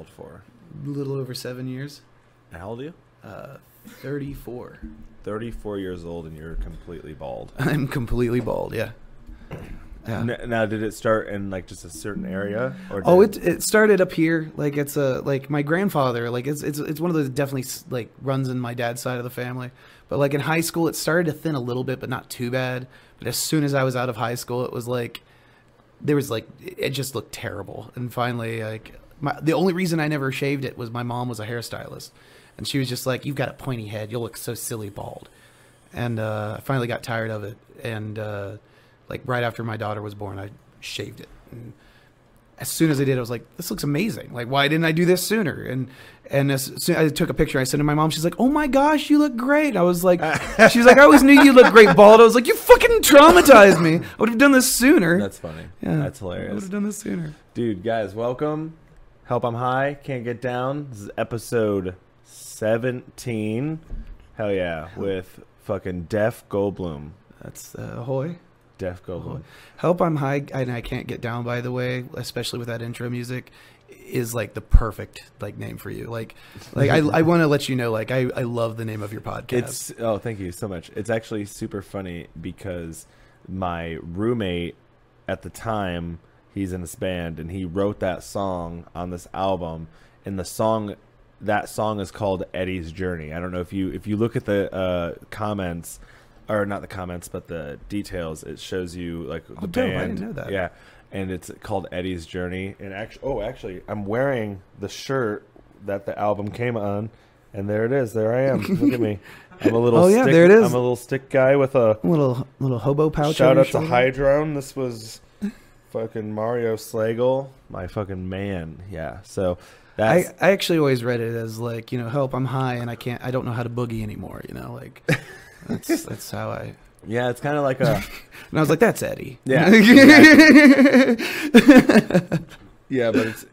bald for? A little over 7 years. How old are you? 34. 34 years old, and you're completely bald. I'm completely bald. Yeah. Yeah. Now, did it start in like just a certain area? Or it started up here. Like it's like my grandfather. Like it's one of those definitely like runs in my dad's side of the family. But like in high school, it started to thin a little bit, but not too bad. But as soon as I was out of high school, it was like it just looked terrible. And finally, like the only reason I never shaved it was my mom was a hairstylist, and she was just like, "You've got a pointy head. You'll look so silly bald." And I finally got tired of it, and like right after my daughter was born, I shaved it. And as soon as I did, I was like, "This looks amazing! Like, why didn't I do this sooner?" And as soon I took a picture, I sent it to my mom. She's like, "Oh my gosh, you look great!" I was like, "She's like, I always knew you looked great bald." I was like, "You fucking traumatized me. I would have done this sooner." That's funny. Yeah, that's hilarious. I would have done this sooner. Dude, guys, welcome. Help I'm High, Can't Get Down. This is episode 17. Hell yeah, with fucking Def Goldblum. That's ahoy. Def Goldblum. Help I'm High and I Can't Get Down, by the way, especially with that intro music, is like the perfect like name for you. Like I want to let you know, like I love the name of your podcast. Oh, thank you so much. It's actually super funny because my roommate at the time, he's in this band, and he wrote that song on this album, and that song is called Eddie's Journey. I don't know if you look at the comments, or not the comments, but the details, it shows you like the band. I didn't know that. Yeah, and it's called Eddie's Journey. And actually, I'm wearing the shirt that the album came on, and there it is. There I am. Look at me. I'm a little. There it is. I'm a little stick guy with a little hobo pouch. Shout out to Hydrone. This was fucking Mario Slagle, my fucking man. Yeah. So I actually always read it as like, help, I'm high and I don't know how to boogie anymore. Like that's how I. Yeah, it's kind of like a. And I was like, that's Eddie. Yeah. Exactly. Yeah, but it's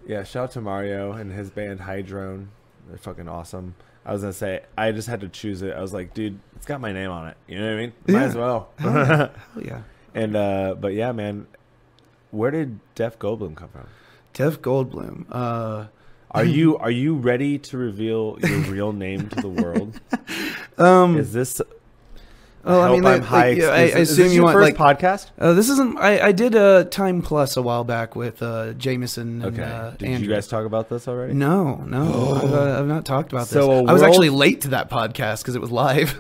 yeah. Shout out to Mario and his band Hydrone. They're fucking awesome. I was gonna say, I just had to choose it. I was like, dude, it's got my name on it. You know what I mean? Might as well. Hell yeah. And but yeah, man, where did Def Goldblum come from? Def Goldblum. Are you ready to reveal your real name to the world? Is this? Oh, I mean, I assume you want first podcast. This isn't. I did a Time Plus a while back with Jameson. Okay. And, did Andrew. you guys talk about this already? No. I've not talked about this. So I was actually late to that podcast because it was live.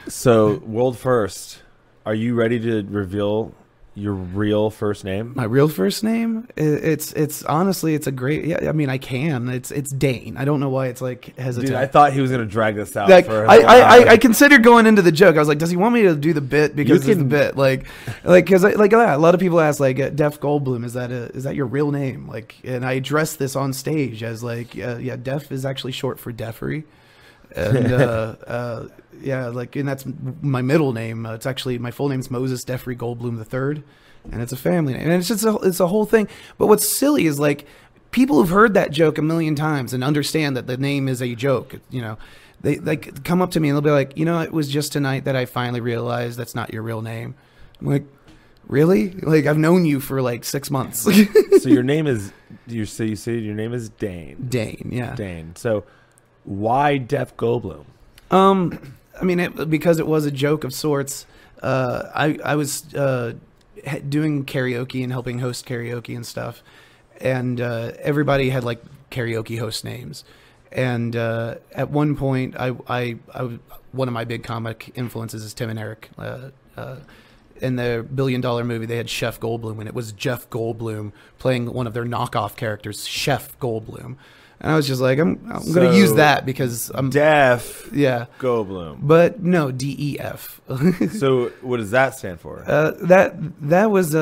So, world first. Are you ready to reveal your real first name? My real first name? It's honestly, it's a great. Yeah, I mean, I can. It's Dane. I don't know why it's like hesitant. Dude, I thought he was gonna drag this out. Like, for I considered going into the joke. I was like, does he want me to do the bit because it's the bit? Like, because a lot of people ask like, Def Goldblum, is that your real name? Like, and I addressed this on stage as like, yeah, Def is actually short for Deffery. And yeah, like, and that's my middle name. It's actually, my full name's Moses Deffery Goldblum III, and it's a family name, and it's just it's a whole thing. But what's silly is like, people have heard that joke a million times and understand that the name is a joke. They like come up to me and they'll be like, it was just tonight that I finally realized that's not your real name. I'm like, really? Like, I've known you for like 6 months. So your name is you say your name is Dane. Dane, yeah. Dane. So why Def Goldblum? I mean, because it was a joke of sorts. I was doing karaoke and helping host karaoke and stuff, and everybody had like karaoke host names. And at one point, I one of my big comic influences is Tim and Eric. In the $1 billion movie, they had Chef Goldblum, and it was Jeff Goldblum playing one of their knockoff characters, Chef Goldblum. And I was just like, I'm going to use that because I'm Def. Yeah. Goldblum. But no, DEF. So what does that stand for? That was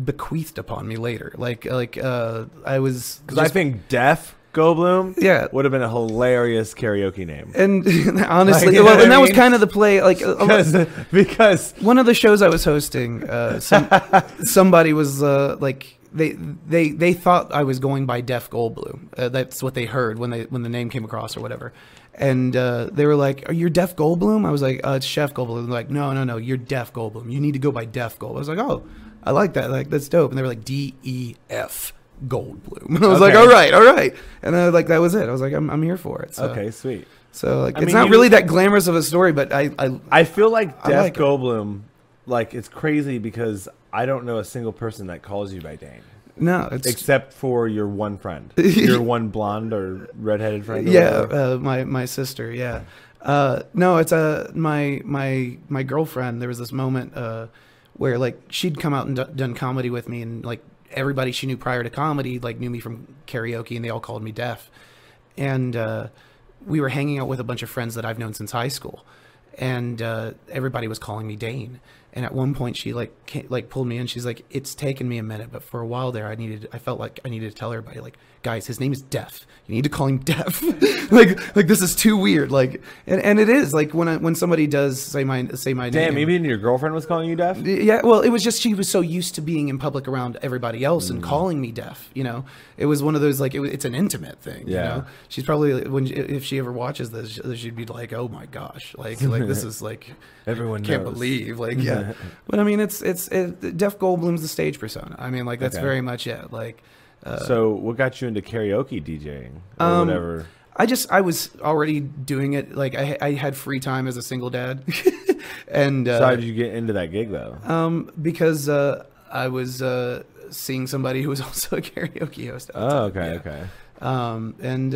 bequeathed upon me later. Like I was, because I think Def Goldblum, yeah, would have been a hilarious karaoke name. And honestly, and that was kind of the play. Like because one of the shows I was hosting, somebody was like. They thought I was going by Def Goldblum. That's what they heard when the name came across or whatever. And they were like, "Are you Def Goldblum?" I was like, "It's Chef Goldblum." They're like, "No, you're Def Goldblum. You need to go by Def Goldblum." I was like, "Oh, I like that. Like, that's dope." And they were like, DEF Goldblum. And I was like, all right. And I like that was it. I was like, I'm here for it. So, okay, sweet. So like, it's not really that glamorous of a story, but I feel like Deaf like Goldblum, like it's crazy because I don't know a single person that calls you by Dane. No, it's except for your one friend, your one blonde or redheaded friend. Yeah, my sister. Yeah, no, it's my girlfriend. There was this moment where like she'd come out and done comedy with me, and like everybody she knew prior to comedy like knew me from karaoke, and they all called me Deaf. And we were hanging out with a bunch of friends that I've known since high school, and everybody was calling me Dane. And at one point, she like pulled me in. She's like, "It's taken me a minute, but for a while there, I felt like I needed to tell everybody, like, guys, his name is Deaf. You need to call him Deaf. like this is too weird. Like, and it is like when somebody does say my name. Damn, even your girlfriend was calling you Deaf. Yeah, well, it was just she was so used to being in public around everybody else and calling me Deaf. You know, it was one of those like it's an intimate thing. Yeah. You know, she's probably if she ever watches this, she'd be like, "Oh my gosh, like this is like everyone can't knows. Believe like yeah." But I mean, it's Deaf Goldblum's the stage persona. I mean, like that's very much it. Like, so what got you into karaoke DJing or whatever? I was already doing it. Like I had free time as a single dad, and so how did you get into that gig though? Because I was seeing somebody who was also a karaoke host. Oh, okay, okay. And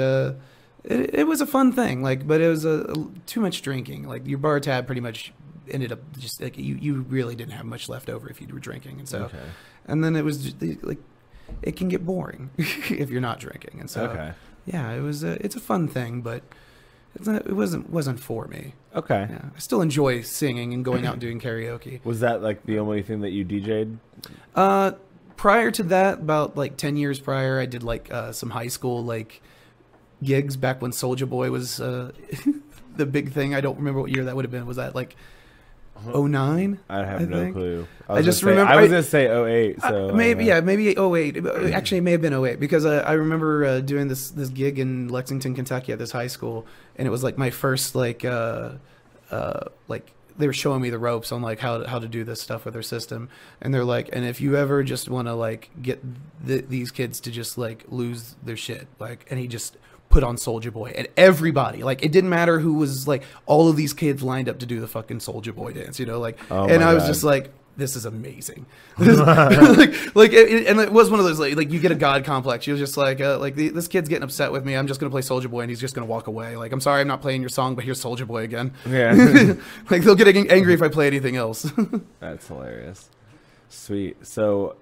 it was a fun thing. Like, but it was too much drinking. Like your bar tab pretty much ended up just like you really didn't have much left over if you were drinking, and so and then it was just, like it can get boring if you're not drinking, and so yeah, it was it's a fun thing, but it wasn't for me. Okay. Yeah, I still enjoy singing and going out and doing karaoke. Was that like the only thing that you DJ'd? Prior to that, about like 10 years prior, I did like some high school like gigs back when Soulja Boy was the big thing. I don't remember what year that would have been. Was that like 09? I have no clue. I just remember. I was gonna say 08. So maybe maybe 08. Actually, it may have been 08 because I remember doing this gig in Lexington, Kentucky at this high school, and it was like my first like they were showing me the ropes on like how to do this stuff with their system, and they're like, and if you ever just want to like get these kids to just like lose their shit, like, and he just put on Soulja Boy, and everybody, like, it didn't matter who was, like, all of these kids lined up to do the fucking Soulja Boy dance, you know, like, and I was just like, this is amazing. And it was one of those, like you get a god complex. You're just like this kid's getting upset with me. I'm just going to play Soulja Boy, and he's just going to walk away. Like, I'm sorry, I'm not playing your song, but here's Soulja Boy again. Yeah. Like, they'll get angry if I play anything else. That's hilarious. Sweet. So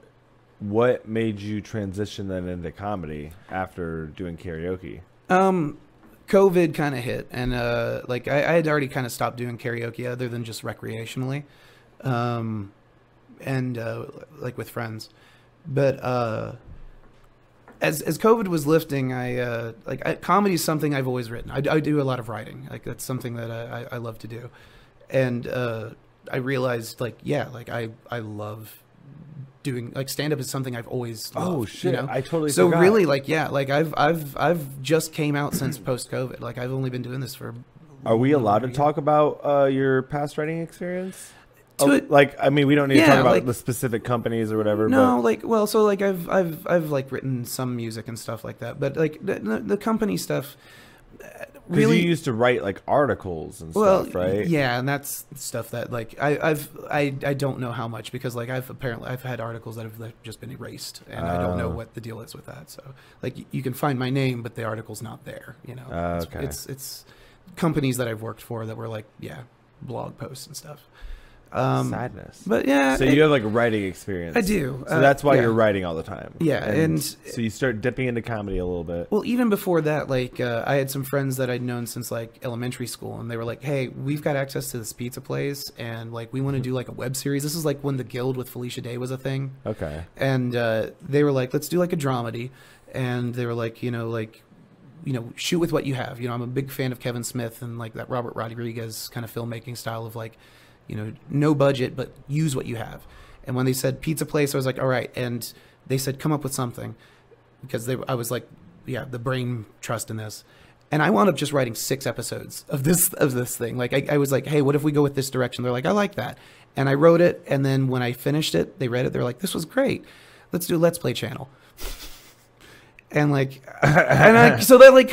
what made you transition then into comedy after doing karaoke? COVID kind of hit, and like I had already kind of stopped doing karaoke other than just recreationally, and like with friends. But as COVID was lifting, comedy is something I've always written. I do a lot of writing. Like, that's something that I love to do, and I realized I love doing, like, stand-up is something I've always loved. Oh shit, you know? I totally so forgot. Really, like, yeah, like I've just came out since post-COVID. Like, I've only been doing this for. Are we allowed to talk about your past writing experience? Like, I mean, we don't need to talk about like, the specific companies or whatever. No, but. like, well, so like I've like written some music and stuff like that, but like the company stuff. Really, you used to write like articles and stuff, right? Yeah, and that's stuff that like I don't know how much, because like I've had articles that have just been erased, and I don't know what the deal is with that. So like you can find my name, but the article's not there. You know, it's companies that I've worked for that were like blog posts and stuff. Sadness. But yeah, so you have like a writing experience. I do. So that's why you're writing all the time. Yeah, and so you start dipping into comedy a little bit. Well, even before that, like I had some friends that I'd known since like elementary school, and they were like, "Hey, we've got access to this pizza place, and like we want to do like a web series." This is like when The Guild with Felicia Day was a thing. Okay. And they were like, "Let's do like a dramedy," and they were like, shoot with what you have. You know, I'm a big fan of Kevin Smith and like that Robert Rodriguez kind of filmmaking style of like, no budget, but use what you have. And when they said pizza place, I was like, all right. And they said, come up with something, because I was like, yeah, the brain trust in this. And I wound up just writing 6 episodes of this thing. Like I was like, hey, what if we go with this direction? They're like, I like that. And I wrote it. And then when I finished it, they read it. They're like, this was great. Let's do a Let's Play channel. And like, so that like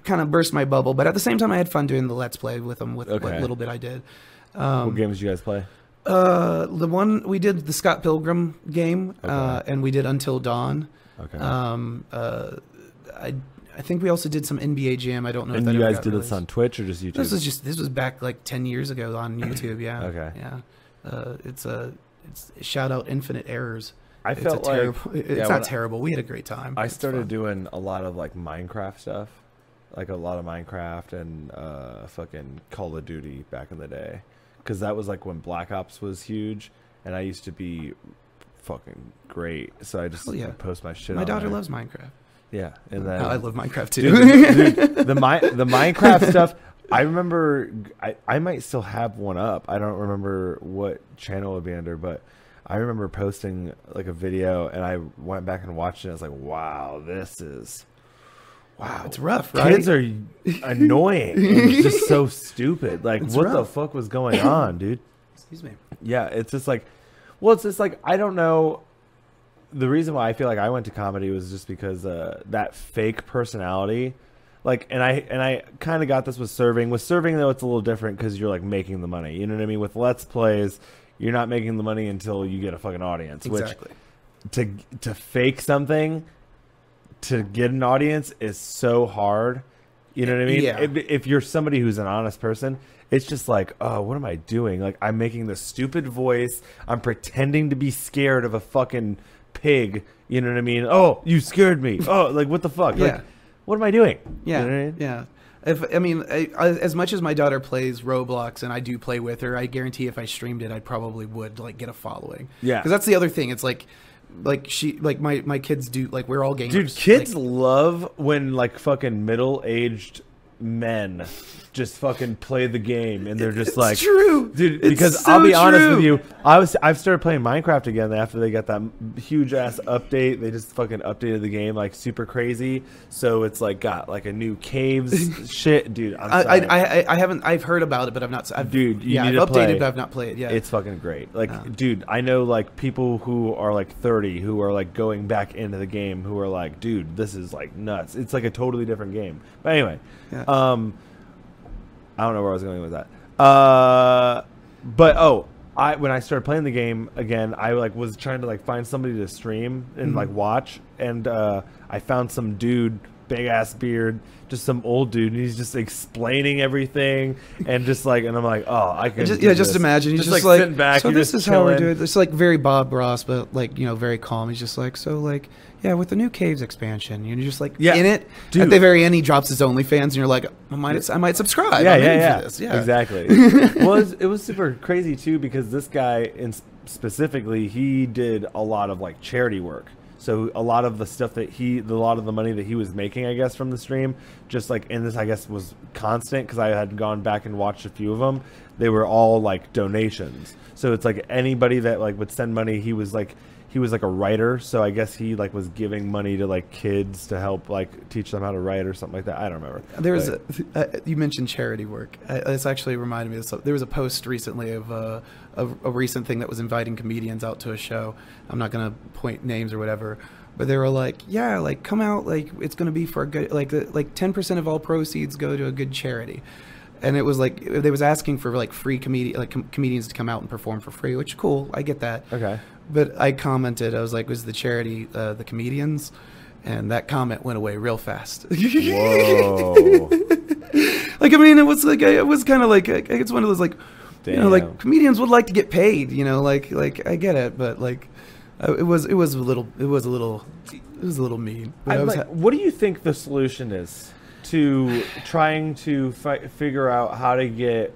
kind of burst my bubble. But at the same time, I had fun doing the Let's Play with them with what little bit I did. What games did you guys play? The one we did, the Scott Pilgrim game, and we did Until Dawn. Okay. I think we also did some NBA Jam. I don't know. And if that you ever guys got did released. this on Twitch or just YouTube? This was back like 10 years ago on YouTube. Yeah. Okay. Yeah. It's shout out Infinite Errors. I felt like terrible, it's not terrible. We had a great time. I started doing a lot of like Minecraft stuff, like a lot of Minecraft and fucking Call of Duty back in the day, because that was like when Black Ops was huge, and I used to be fucking great. So I just post my shit. My on daughter there. loves Minecraft. Yeah, and then I love Minecraft too. Dude, the Minecraft stuff. I remember I might still have one up. I don't remember what channel it would be under, but I remember posting like a video, and I went back and watched it. And I was like, "Wow, it's rough, right? Kids are annoying. It's just so stupid. Like, it's what rough. the fuck was going on, dude?" Excuse me. Yeah, it's just like, well, it's just like I don't know. The reason why I feel like I went to comedy was just because that fake personality. Like, and I kind of got this with serving. With serving, though, it's a little different because you're like making the money. You know what I mean? With Let's Plays, you're not making the money until you get a fucking audience. Exactly. Which to fake something to get an audience is so hard. You know what I mean? Yeah. If you're somebody who's an honest person, it's just like, oh, what am I doing? Like, I'm making this stupid voice. I'm pretending to be scared of a fucking pig. You know what I mean? Oh, you scared me. Oh, like, what the fuck? Yeah. Like, what am I doing? Yeah. You know what I mean? Yeah. As much as my daughter plays Roblox and I do play with her, I guarantee if I streamed it, I probably would like get a following. Yeah. Because that's the other thing. It's like my kids do, like, we're all gamers. Dude, kids like, love when like fucking middle-aged men just fucking play the game, and they're just it's like, true, dude. It's Because so I'll be honest true. with you, I've started playing Minecraft again after they got that huge ass update. They just fucking updated the game like super crazy, so it's like got like a new caves shit, dude. I haven't. I've heard about it, but I've not. Dude, you I've need to updated, play. but I've not played. Yeah, It's fucking great. Like, dude, I know like people who are like 30 who are like going back into the game who are like, dude, this is like nuts. It's like a totally different game. But anyway, yeah. I don't know where I was going with that. But when I started playing the game again, I like was trying to like find somebody to stream and like watch, and I found some dude, big ass beard, just some old dude, and he's just explaining everything, and just like, and I'm like, oh, I can just imagine he's just like sitting back. So you're this just is how we're chilling. doing. It's like very Bob Ross, but like, you know, very calm. He's just like, so like, yeah, with the new Caves expansion, you're just like in it. Dude. At the very end, he drops his OnlyFans, and you're like, I might subscribe. I'm in for this. Yeah, Exactly. Well, it was super crazy too, because this guy specifically, he did a lot of like charity work. So a lot of the stuff that a lot of the money that he was making, I guess, from the stream, just like, and this, I guess, was constant because I had gone back and watched a few of them. They were all like donations. So it's like anybody that like would send money, he was like a writer. So I guess he like was giving money to like kids to help like teach them how to write or something like that. I don't remember. There was you mentioned charity work. It's actually reminded me of this. There was a post recently of a recent thing that was inviting comedians out to a show. I'm not going to point names or whatever, but they were like, yeah, like come out, like it's going to be for a good, like 10% of all proceeds go to a good charity. And it was like, they was asking for like free comedians to come out and perform for free, which cool. I get that. Okay. But I commented, I was like, was the charity the comedians? And that comment went away real fast. Whoa. Like, I mean, it was kind of like, it's one of those like, Damn. you know, like comedians would like to get paid, you know, like I get it, but like, it was a little mean. But what do you think the solution is to trying to figure out how to get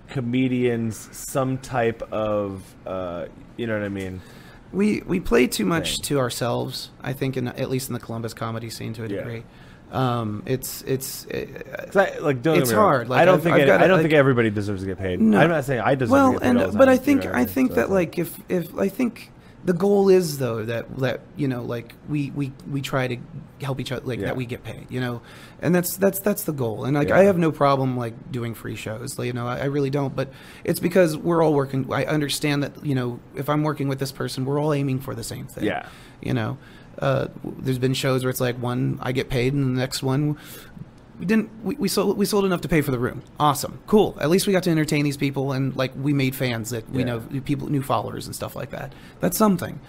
comedians some type of, you know what I mean? We play too much to ourselves, I think, at least in the Columbus comedy scene to a degree. It's hard. Like, I don't think everybody deserves to get paid. No. I'm not saying I deserve to get paid. All the But time, I think that like if I think the goal is though that you know, like we try to help each other, like that we get paid, you know, and that's the goal. And like I have no problem like doing free shows, you know, I really don't. But it's because we're all working. I understand that, you know, if I'm working with this person, we're all aiming for the same thing. Yeah. You know, There's been shows where it's like one I get paid, and the next one we sold enough to pay for the room. Awesome, cool. At least we got to entertain these people, and like we made fans that we know, people, new followers and stuff like that. That's something,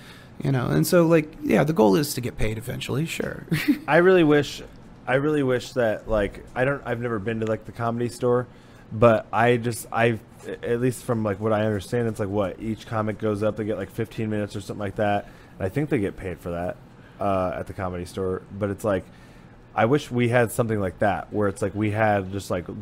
you know. And so like, yeah, the goal is to get paid eventually. Sure. I really wish that like I've never been to like the Comedy Store, but I've at least from like what I understand, it's like what each comic goes up, they get like 15 minutes or something like that, and I think they get paid for that at the Comedy Store. But it's like, I wish we had something like that where it's like we had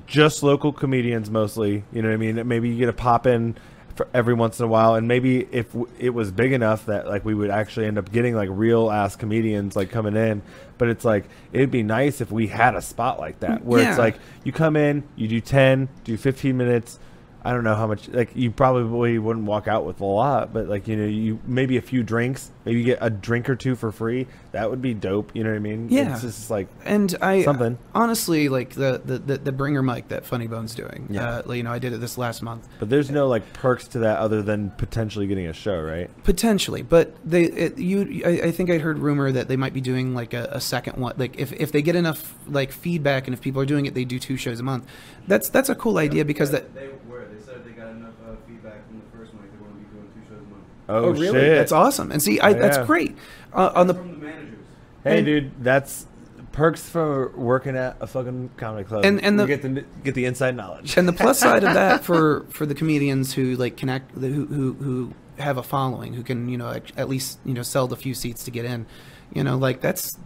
just local comedians mostly, you know what I mean? Maybe you get a pop in for every once in a while, and maybe if it was big enough that like we would actually end up getting like real ass comedians like coming in. But it's like, it'd be nice if we had a spot like that where it's like you come in, you do 10, do 15 minutes. I don't know how much, like you probably wouldn't walk out with a lot, but like, you know, you maybe a few drinks, maybe you get a drink or two for free. That would be dope. You know what I mean? Yeah. It's just like, and something. Honestly, like the bringer mic that Funny Bone's doing. Yeah. You know, I did it this last month. But there's no like perks to that other than potentially getting a show, right? Potentially, but I think I heard rumor that they might be doing like a second one. Like if they get enough like feedback, and if people are doing it, they do 2 shows a month. That's a cool idea, because that. They said they got enough feedback from the first mic. They want to be doing 2 shows a month. Oh, really? Shit. That's awesome. And see, that's great. From the managers. Hey, dude, that's perks for working at a fucking comedy club. And you get the inside knowledge. And the plus side of that for the comedians who like connect, who have a following, who can, you know, at least, you know, sell the few seats to get in. You know, like that's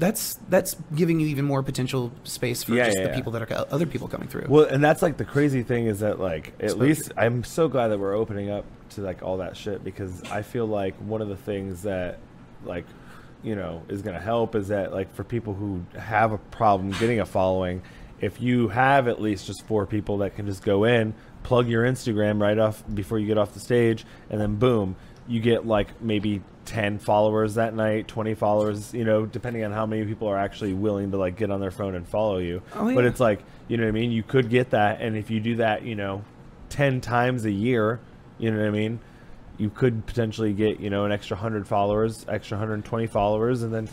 giving you even more potential space for the people that are other people coming through. Well, and that's like the crazy thing is that like at least I'm so glad that we're opening up to like all that shit, because I feel like one of the things that like, you know, is going to help is that like for people who have a problem getting a following, if you have at least just 4 people that can just go in, plug your Instagram right off before you get off the stage, and then boom, you get like maybe 10 followers that night, 20 followers, you know, depending on how many people are actually willing to like get on their phone and follow you. Oh, yeah. But it's like, you know what I mean? You could get that. And if you do that, you know, 10 times a year, you know what I mean? You could potentially get, you know, an extra 100 followers, extra 120 followers, and then,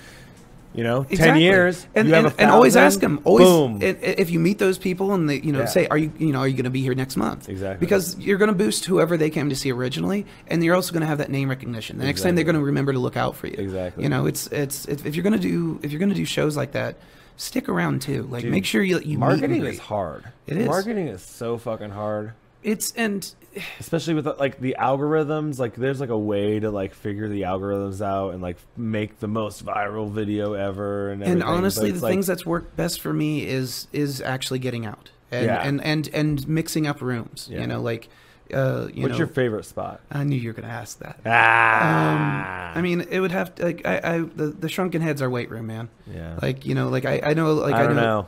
you know, 10 years, and always ask them. Always, boom. If you meet those people and they, you know, say, are you going to be here next month? Exactly. Because you're going to boost whoever they came to see originally, and you're also going to have that name recognition. The next time they're going to remember to look out for you. Exactly. You know, it's if you're going to do shows like that, stick around too. Like, make sure you marketing is hard. It is. Marketing is so fucking hard. Especially with like the algorithms, like there's like a way to like figure the algorithms out and like make the most viral video ever and everything. And honestly, the things that's worked best for me is actually getting out and mixing up rooms. You know, like what's your favorite spot? I knew you were gonna ask that. I mean, it would have to, like the Shrunken Head's our weight room, man. Yeah. Like, you know, like I know, like I don't know.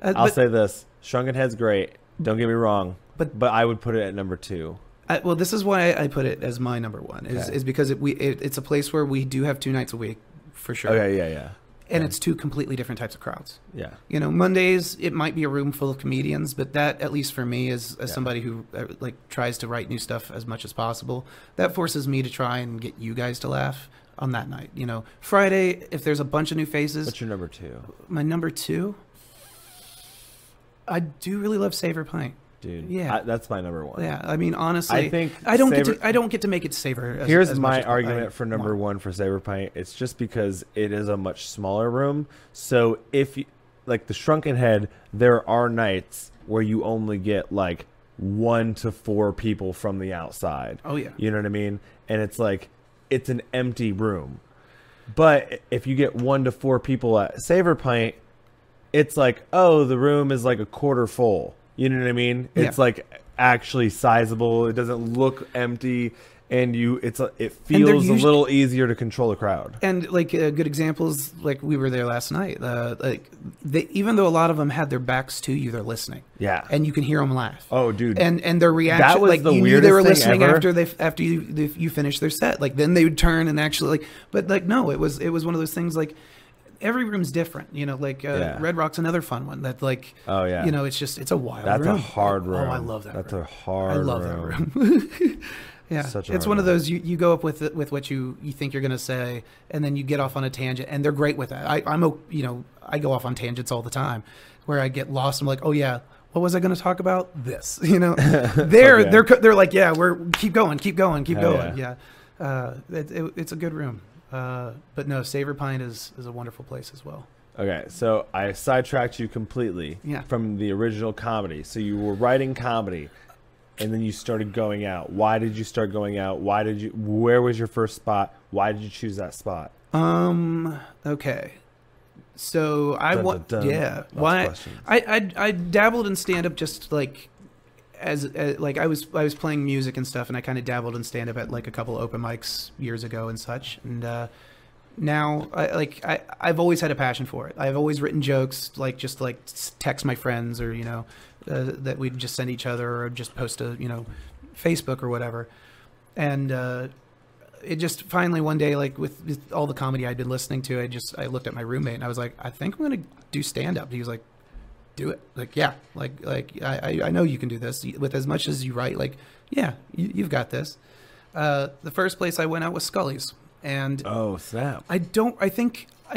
I'll say this: Shrunken Head's great. Don't get me wrong. But I would put it at number 2. Well, this is why I put it as my number 1. Is because it's a place where we do have 2 nights a week, for sure. Okay, yeah. And it's 2 completely different types of crowds. Yeah. You know, Mondays, it might be a room full of comedians, but that, at least for me, as somebody who like tries to write new stuff as much as possible, that forces me to try and get you guys to laugh on that night. You know, Friday, if there's a bunch of new faces. What's your number 2? My number 2? I do really love Savor Pint. Dude, yeah, that's my number 1. Yeah, I mean, honestly, I think I don't get to make it Savor. Here's my argument for number 1 for Savor Pint. It's just because it is a much smaller room. So if you, like the Shrunken Head, there are nights where you only get like 1 to 4 people from the outside. Oh yeah, you know what I mean? And it's like it's an empty room. But if you get 1 to 4 people at Savor Pint, it's like, oh, the room is like a quarter full. You know what I mean? It's like actually sizable. It doesn't look empty, and it feels a little easier to control a crowd. And like good examples, like we were there last night. Like even though a lot of them had their backs to you, they're listening. Yeah, and you can hear them laugh. Oh, dude! And their reaction, that was like the you knew they were listening after you finished their set. Like then they would turn and actually like, but like no, it was one of those things like. every room's different. You know, like Red Rock's another fun one. That like, oh yeah, you know, it's a wild That's room. a hard room. Oh, I love that. That's room. a hard. I love room. that room. Yeah, it's one of those you go up with what you think you're gonna say, and then you get off on a tangent, and they're great with that. I go off on tangents all the time, where I get lost. I'm like, oh yeah, what was I gonna talk about? This, you know. They're like, yeah, keep going. Yeah, it's a good room. But no, Savor Pine is a wonderful place as well. Okay, so I sidetracked you completely from the original comedy. So you were writing comedy. And then you started going out. Why did you start going out? Where was your first spot? Why did you choose that spot? Okay. So I dabbled in stand up just like as like I was playing music and stuff, and I kind of dabbled in stand up at like a couple open mics years ago and such. And now I've always had a passion for it. I've always written jokes, like just like text my friends, or that we'd just send each other, or just post to Facebook or whatever. And it just finally one day, like with all the comedy I'd been listening to, I looked at my roommate and I was like, I think I'm gonna do stand up. He was like, do it. Like, yeah, like I know you can do this with as much as you write. Like, yeah, you've got this. The first place I went out was Scully's. And oh snap! I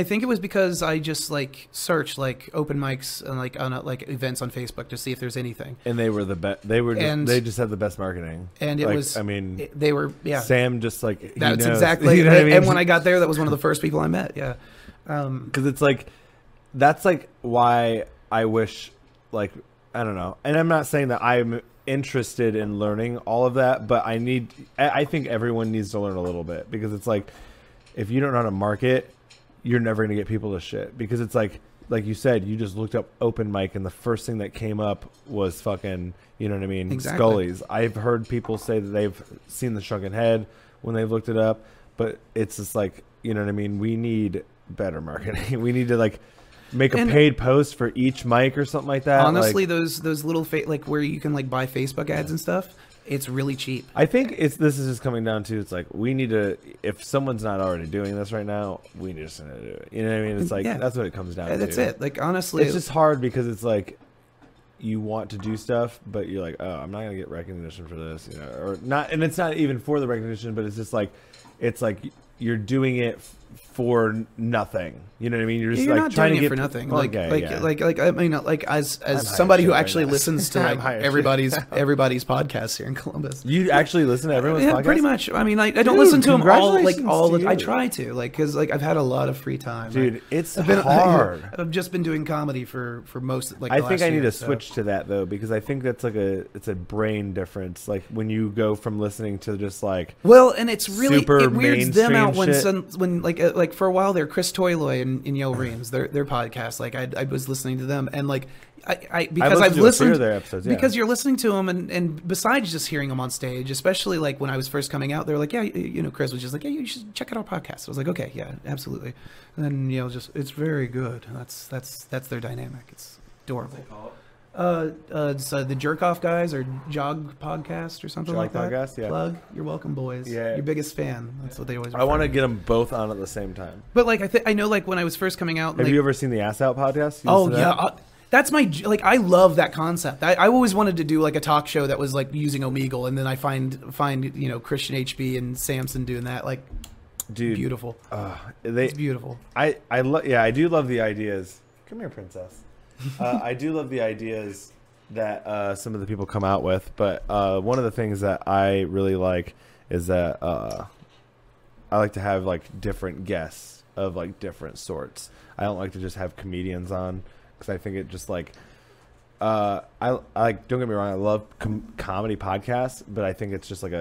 think it was because I just like searched like open mics and like on like events on Facebook to see if there's anything. And they were the best. They just had the best marketing. And it was. I mean, they were. Yeah. Sam just like that's exactly. You know what I mean? And when I got there, that was one of the first people I met. Yeah. Because it's like, that's like why I wish, like, I don't know. And I'm not saying that I'm interested in learning all of that, but I think everyone needs to learn a little bit, because it's like, if you don't know how to market, you're never going to get people to shit, because it's like you said, you just looked up open mic and the first thing that came up was fucking, you know what I mean? Exactly. Scully's. I've heard people say that they've seen the Shrunken Head when they've looked it up, but it's just like, you know what I mean? We need better marketing. We need to like make a paid post for each mic or something like that. Honestly, like, those little like where you can like buy Facebook ads and stuff, it's really cheap. I think this is just coming down to, it's like, we need to, if someone's not already doing this right now, we need to do it. You know what I mean? It's like, that's what it comes down to. That's it. Like, honestly, it's just hard, because it's like, you want to do stuff, but you're like, oh, I'm not gonna get recognition for this, or not. And it's not even for the recognition, but it's just like, it's like you're doing it for nothing. You know what I mean? You're just like not trying doing to it get for nothing. Like I mean, like as somebody who actually listens to like everybody's podcasts here in Columbus. You actually listen to everyone's podcast? Pretty much. I mean, I don't listen to them all. I try to, like, because like I've had a lot of free time. Dude, it's hard. I've just been doing comedy for most. Like, I think I need to switch to that though, because I think that's like it's a brain difference. Like when you go from listening to just like, well, and it's really, it weirds them out shit. when like for a while there, Chris Toyloy and Yale Reams, their podcast, like I was listening to them, and like because I've listened to their episodes, because you're listening to them, and besides just hearing them on stage, especially like when I was first coming out, they were like, yeah, Chris was just like, yeah, you should check out our podcast. I was like, okay, yeah, absolutely. And then just it's very good. That's their dynamic. It's adorable. It's the Jerk Off Guys, or Jog Podcast, or something like that. Podcast, yeah. Plug. You're welcome, boys. Yeah. Your biggest fan. That's what they always. I want to get them both on at the same time. But like I know, like when I was first coming out. Have you ever seen the Ass Out podcast? Oh yeah. That's my, like, I love that concept. I always wanted to do like a talk show that was like using Omegle, and then I find Christian HB and Samson doing that, like, dude, beautiful. It's beautiful. I do love the ideas. Come here, princess. I do love the ideas that some of the people come out with, but one of the things that I really like is that I like to have like different guests of like different sorts. I don't like to just have comedians on, because I think it just like I like, don't get me wrong, I love comedy podcasts, but I think it's just like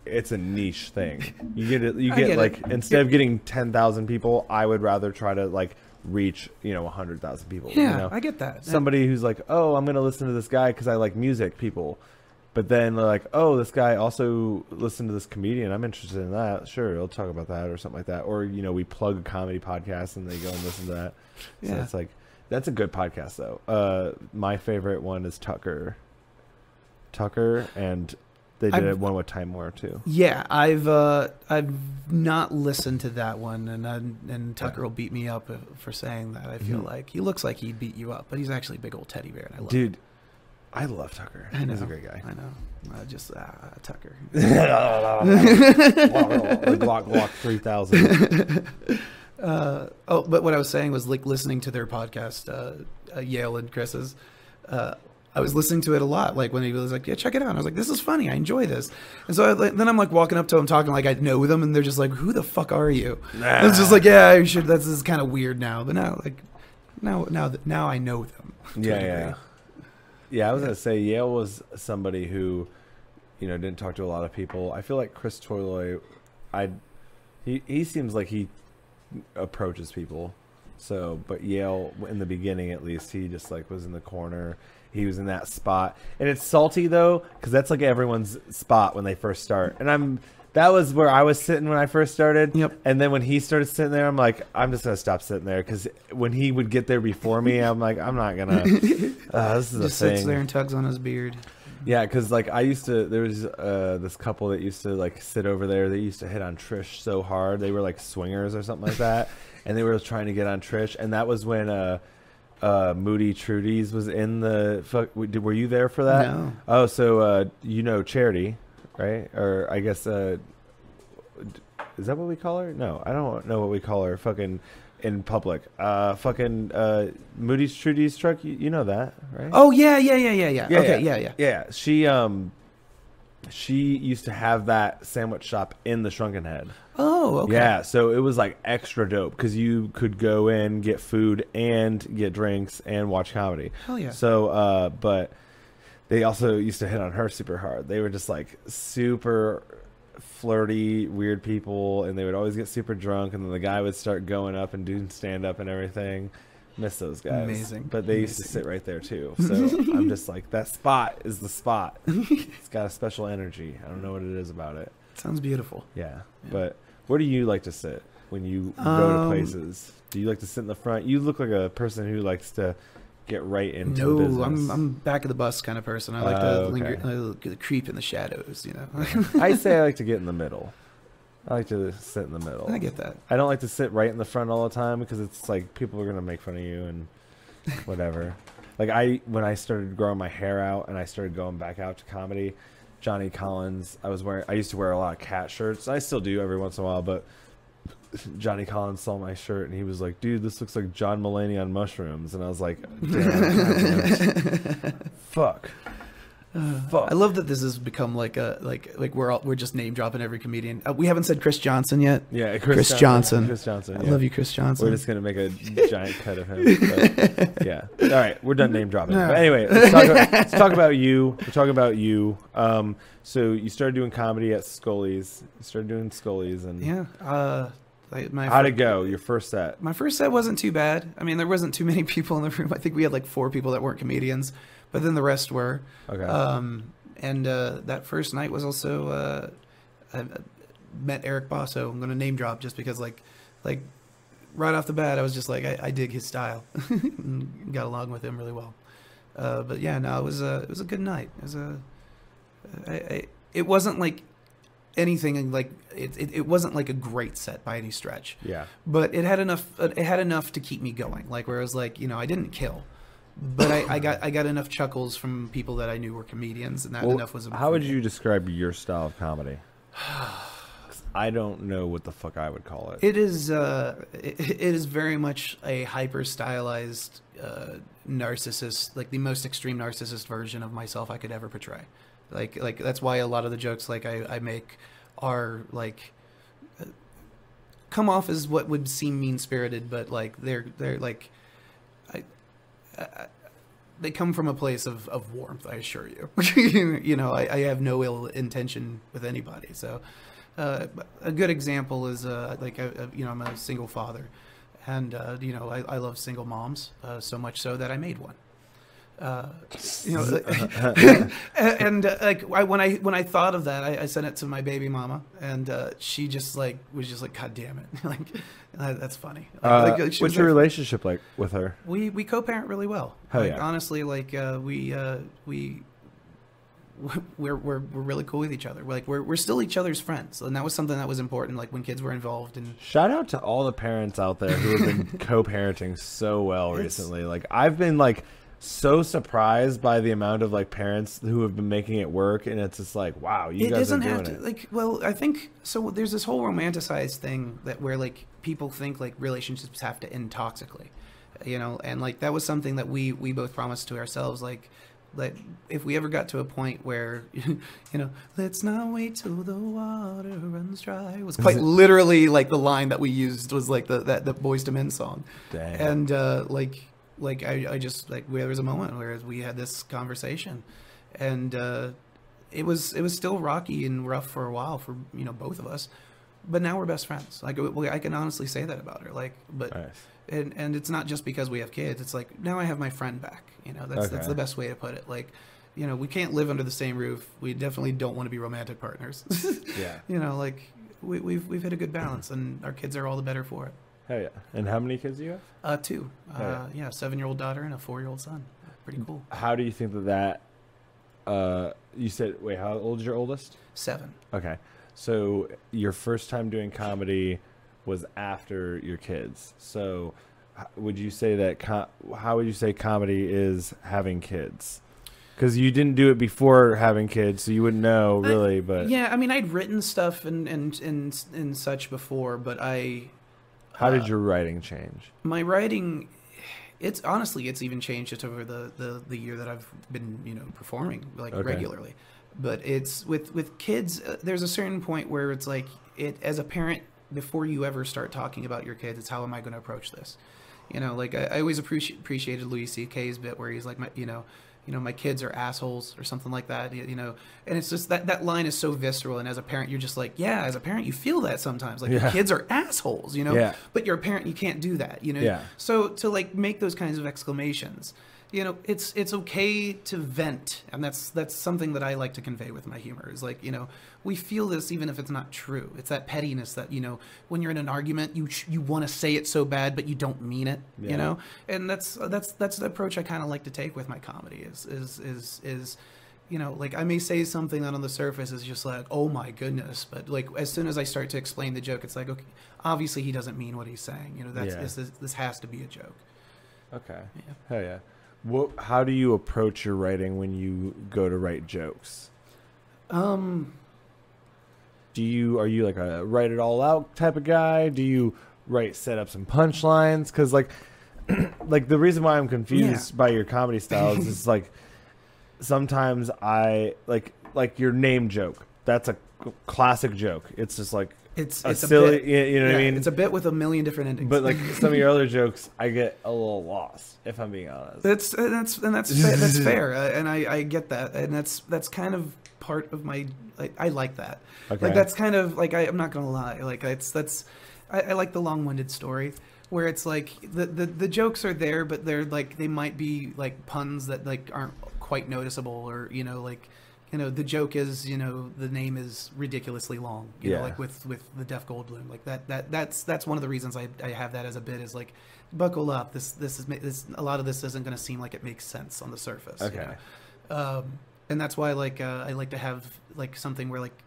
it's a niche thing. You get like, instead of getting 10,000 people, I would rather try to like reach 100,000 people. Yeah, I get that. Somebody who's like, oh, I'm gonna listen to this guy because I like music, people. But then they're like, oh, this guy also listened to this comedian, I'm interested in that. Sure, he'll talk about that or something like that. Or we plug a comedy podcast and they go and listen to that. So it's like, that's a good podcast though. My favorite one is Tucker and They did one with Time Warner too. Yeah, I've not listened to that one, and Tucker will beat me up for saying that. I feel like he looks like he'd beat you up, but he's actually a big old teddy bear, and I love Dude, it. I love Tucker. I know, He's a great guy. I know. Just Tucker. Glock Glock 3000. But what I was saying was like listening to their podcast, Yale and Chris's. I was listening to it a lot, like when he was like, "Yeah, check it out." And I was like, "This is funny. I enjoy this." And so then I'm like walking up to them, talking like I know them, and they're just like, "Who the fuck are you?" And it's just like, "Yeah, you should." This is kind of weird now, but now I know them. Yeah. I was gonna say Yale was somebody who, didn't talk to a lot of people. I feel like Chris Toyloy, he seems like he approaches people. So, but Yale in the beginning at least, he just like was in the corner. He was in that spot, and it's salty though, because that's like everyone's spot when they first start. And that was where I was sitting when I first started. Yep. And then when he started sitting there, I'm like, I'm just gonna stop sitting there, because when he would get there before me, I'm like, I'm not gonna. This is just a thing. sits there and tugs on his beard. Yeah, because like there was this couple that used to like sit over there. They used to hit on Trish so hard. They were like swingers or something like that, and they were trying to get on Trish. And that was when Moody Trudy's was in the were you there for that? No. Oh, so Charity, right? Or I guess is that what we call her? No, I don't know what we call her. Fucking in public. Moody's Trudy's truck. You know that, right? Oh yeah. Okay, yeah. She used to have that sandwich shop in the Shrunken Head. Oh, okay. Yeah, so it was like extra dope because you could go in, get food, and get drinks, and watch comedy. Hell yeah. So, but they also used to hit on her super hard. They were just like super flirty, weird people, and they would always get super drunk, and then the guy would start going up and doing stand-up and everything. Miss those guys. Amazing. But they used to sit right there too. So I'm just like, that spot is the spot. It's got a special energy. I don't know what it is about it. Sounds beautiful. Yeah. But where do you like to sit when you go to places? Do you like to sit in the front? You look like a person who likes to get right into the business. No, I'm back of the bus kind of person. I like to linger, creep in the shadows, I say I like to get in the middle. I like to sit in the middle. I get that. I don't like to sit right in the front all the time, because it's like people are gonna make fun of you and whatever. Like when I started growing my hair out and I started going back out to comedy, Johnny Collins, I used to wear a lot of cat shirts. I still do every once in a while, but Johnny Collins saw my shirt and he was like, "Dude, this looks like John Mulaney on mushrooms." And I was like, "Damn, fuck." I love that this has become like we're just name dropping every comedian. We haven't said Chris Johnson yet. Yeah, Chris Johnson. Chris Johnson. I love you, Chris Johnson. We're just gonna make a giant cut of him. But, yeah. All right, we're done name dropping. But anyway, let's talk about you. We're talking about you. So you started doing comedy at Scully's. You started doing Scully's, and yeah. How'd it go? Your first set? My first set wasn't too bad. I mean, there wasn't too many people in the room. I think we had like 4 people that weren't comedians, but then the rest were. Okay. And that first night was also I met Eric Basso. I'm going to name drop just because like right off the bat I was just like I dig his style. and got along with him really well. But yeah, no, it was a good night. It was it wasn't like anything like it wasn't like a great set by any stretch. Yeah. But it had enough to keep me going. Like where I was like, I didn't kill. But I got enough chuckles from people that I knew were comedians, and that enough was enough. How would you describe your style of comedy? I don't know what the fuck I would call it. It is very much a hyper stylized narcissist, like the most extreme narcissist version of myself I could ever portray. Like that's why a lot of the jokes like I make are like come off as what would seem mean spirited, but like they're like they come from a place of warmth, I assure you. I have no ill intention with anybody. So a good example is I'm a single father, and I love single moms so much so that I made one. When I thought of that, I sent it to my baby mama, and she just was just like, "God damn it!" That's funny. What's your relationship like with her? We co-parent really well. Hell yeah. Honestly, we're really cool with each other. We're still each other's friends, and that was something that was important. Like when kids were involved. And shout out to all the parents out there who have been co-parenting so well recently. Like I've been like so surprised by the amount of like parents who have been making it work, and it's just like, wow, you guys are doing it. Like, well, I think so. There's this whole romanticized thing that where like people think like relationships have to end toxically, and like that was something that we both promised to ourselves, like if we ever got to a point where let's not wait till the water runs dry, it was quite literally like the line that we used was like the Boyz II Men song. Dang. And like I just like there was a moment where we had this conversation, and it was still rocky and rough for a while for both of us, but now we're best friends. Like I can honestly say that about her. Like, but Nice. and it's not just because we have kids. It's like now I have my friend back. That's the best way to put it. Like, we can't live under the same roof. We definitely don't want to be romantic partners. Yeah. Like we've hit a good balance, and our kids are all the better for it. Hell yeah. And how many kids do you have? 2. Yeah. Yeah, a 7-year-old daughter and a 4-year-old son. Pretty cool. How do you think that you said, wait, how old is your oldest? 7. Okay. So your first time doing comedy was after your kids. So would you say that, how would you say comedy is having kids? Because you didn't do it before having kids, so you wouldn't know really, but. Yeah, I mean, I'd written stuff and such before, but How did your writing change? My writing, it's even changed just over the year that I've been performing regularly. But it's with kids. There's a certain point where it's like as a parent, before you ever start talking about your kids, it's how am I going to approach this? Like I always appreciated Louis C.K.'s bit where he's like my kids are assholes or something like that, and it's just that line is so visceral. And as a parent, you're just like, yeah, as a parent, you feel that sometimes, like your kids are assholes, Yeah. but you're a parent, you can't do that, Yeah. So to like make those kinds of exclamations, it's okay to vent. And that's something that I like to convey with my humor is like, we feel this even if it's not true. It's that pettiness that, when you're in an argument, you want to say it so bad, but you don't mean it, and that's the approach I kind of like to take with my comedy is like I may say something that on the surface is just like, oh my goodness, but like as soon as I start to explain the joke, it's like, okay, obviously he doesn't mean what he's saying. This has to be a joke. Okay. Yeah. Hell yeah. How do you approach your writing when you go to write jokes? Are you like a write it all out type of guy? Do you write setups and punchlines? Because like the reason why I'm confused by your comedy styles is like sometimes I like your name joke. That's a classic joke. It's just like it's a silly, a bit, you know what I mean? It's a bit with a million different endings. But like some of your other jokes, I get a little lost, if I'm being honest. That's fair, and I get that, and that's kind of part of my. I like that. Okay. Like that's kind of like I'm not gonna lie. Like I like the long-winded story where it's like the jokes are there, but they're like they might be like puns that like aren't quite noticeable, or the joke is, the name is ridiculously long, like with the Deaf Goldblum, like that's one of the reasons I have that as a bit is like, buckle up. This a lot of this isn't going to seem like it makes sense on the surface. Okay. And that's why like I like to have like something where like,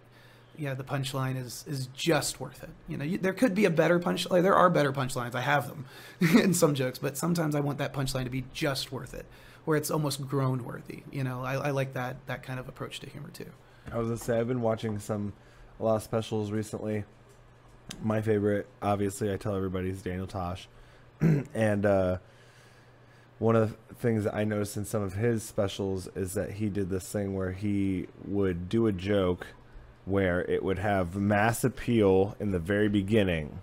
the punchline is just worth it. There could be a better punchline. There are better punchlines. I have them in some jokes, but sometimes I want that punchline to be just worth it, where it's almost groan worthy. I like that kind of approach to humor too. I was gonna say I've been watching a lot of specials recently. My favorite, obviously, I tell everybody, is Daniel Tosh, and one of the things that I noticed in some of his specials is that he did this thing where he would do a joke where it would have mass appeal in the very beginning,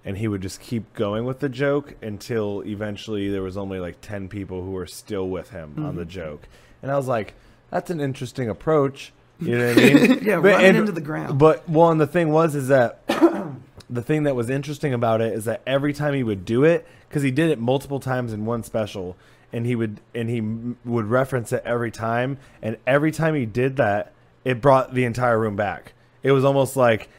and he would just keep going with the joke until eventually there was only like 10 people who were still with him on the joke. And I was like, that's an interesting approach. You know what I mean? Yeah, running into the ground. But, and the thing is that the thing that was interesting about it is that every time he would do it, because he did it multiple times in one special, and he would reference it every time, and every time he did that, it brought the entire room back. It was almost like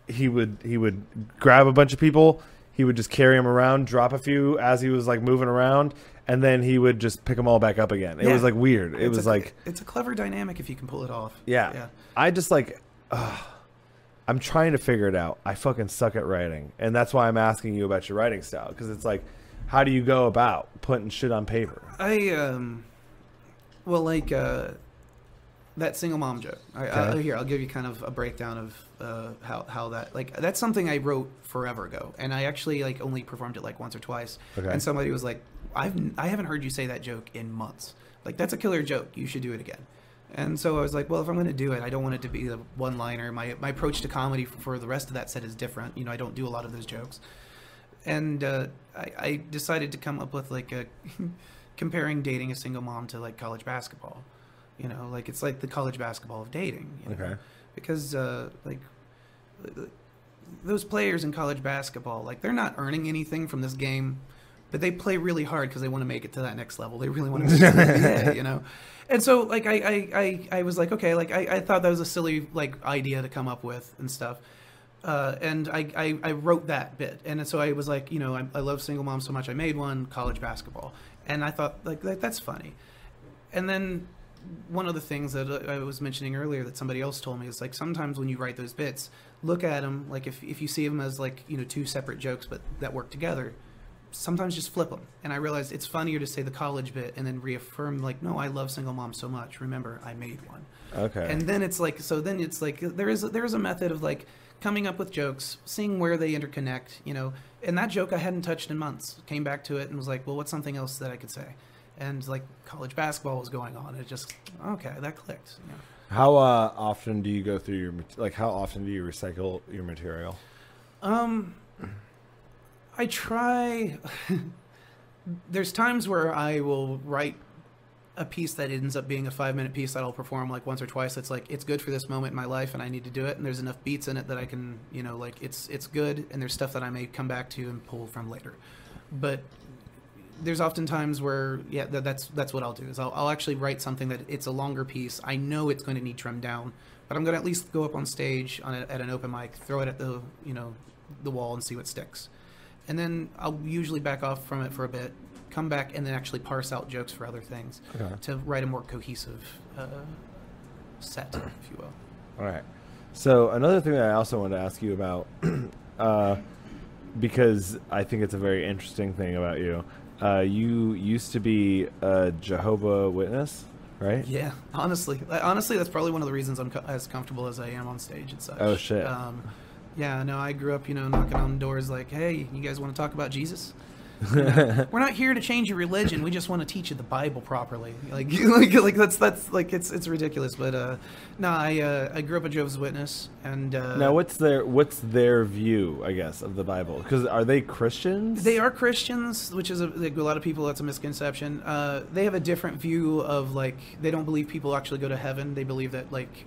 he would grab a bunch of people, he would just carry them around, drop a few as he was like moving around, and then he would just pick them all back up again. It was like weird. It was like it's a clever dynamic if you can pull it off. Yeah. I just like I'm trying to figure it out. I fucking suck at writing, and that's why I'm asking you about your writing style, because it's like, how do you go about putting shit on paper? Well, like that single mom joke. I'll give you kind of a breakdown of how that, like, that's something I wrote forever ago, and I actually like only performed it like once or twice. Okay. And somebody was like, I haven't heard you say that joke in months. Like, that's a killer joke. You should do it again. And so I was like, well, if I'm going to do it, I don't want it to be the one-liner. My approach to comedy for the rest of that set is different. You know, I don't do a lot of those jokes. And I decided to come up with like a comparing dating a single mom to like college basketball. You know, like it's like the college basketball of dating. You know? Okay. Because like those players in college basketball, like they're not earning anything from this game, but they play really hard because they want to make it to that next level. They really want to make it to the NBA, you know? And so like I was like, okay, like I thought that was a silly like idea to come up with and stuff. And I wrote that bit. And so I was like, you know, I love single moms so much I made one, college basketball. And I thought like that's funny. And then one of the things that I was mentioning earlier that somebody else told me is like, sometimes when you write those bits, look at them like if you see them as like, you know, two separate jokes but that work together, sometimes just flip them. And I realized it's funnier to say the college bit and then reaffirm like, no, I love single mom so much, remember I made one. Okay. And then it's like, so then it's like there is a method of like coming up with jokes, seeing where they interconnect, you know. And that joke I hadn't touched in months. Came back to it and was like, well, what's something else that I could say? And like college basketball was going on. It just, okay, that clicked. You know. How often do you go through your, like, how often do you recycle your material? I try. There's times where I will write a piece that ends up being a 5-minute piece that I'll perform like once or twice. It's like, it's good for this moment in my life and I need to do it. And there's enough beats in it that I can, you know, like it's good. And there's stuff that I may come back to and pull from later. But there's often times where, yeah, that's what I'll do is I'll actually write something that it's a longer piece. I know it's going to need trimmed down, but I'm going to at least go up on stage at an open mic, throw it at the, you know, the wall and see what sticks. And then I'll usually back off from it for a bit, come back, and then actually parse out jokes for other things to write a more cohesive set, if you will. All right. So another thing that I also wanted to ask you about, because I think it's a very interesting thing about you. You used to be a Jehovah Witness, right? Yeah, honestly, that's probably one of the reasons I'm as comfortable as I am on stage and such. Oh, shit. Yeah, no, I grew up, you know, knocking on doors like, hey, you guys want to talk about Jesus? You know, we're not here to change your religion. We just want to teach you the Bible properly. Like that's like it's ridiculous. But no, I grew up a Jehovah's Witness, and now what's their view, I guess, of the Bible? Because are they Christians? They are Christians, which is like a lot of people. That's a misconception. They have a different view of like they don't believe people actually go to heaven. They believe that like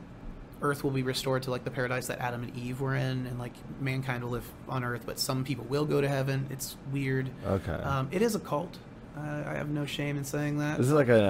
Earth will be restored to like the paradise that Adam and Eve were in, and like mankind will live on Earth, but some people will go to heaven. It's weird. Okay. It is a cult. I have no shame in saying that. Is it like an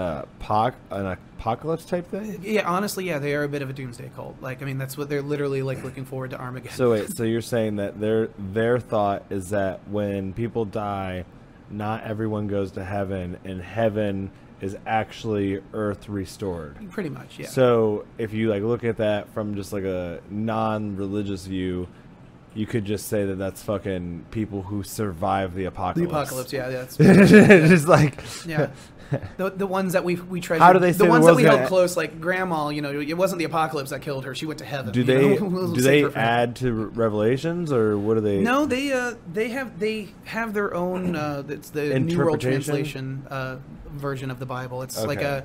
apocalypse type thing? Yeah, honestly, yeah, they are a bit of a doomsday cult. Like, I mean, that's what they're literally like looking forward to Armageddon. So wait, so you're saying that their thought is that when people die, not everyone goes to heaven, and heaven is actually Earth restored. Pretty much, yeah. So if you like look at that from just like a non-religious view, you could just say that that's fucking people who survive the apocalypse. The apocalypse, yeah, that's just like yeah. The ones that we treasure. How do they say the ones that we held close, like Grandma? You know, it wasn't the apocalypse that killed her; she went to heaven. Do they add to Revelations, or what do they? No, they have their own. It's the New World Translation version of the Bible. It's okay.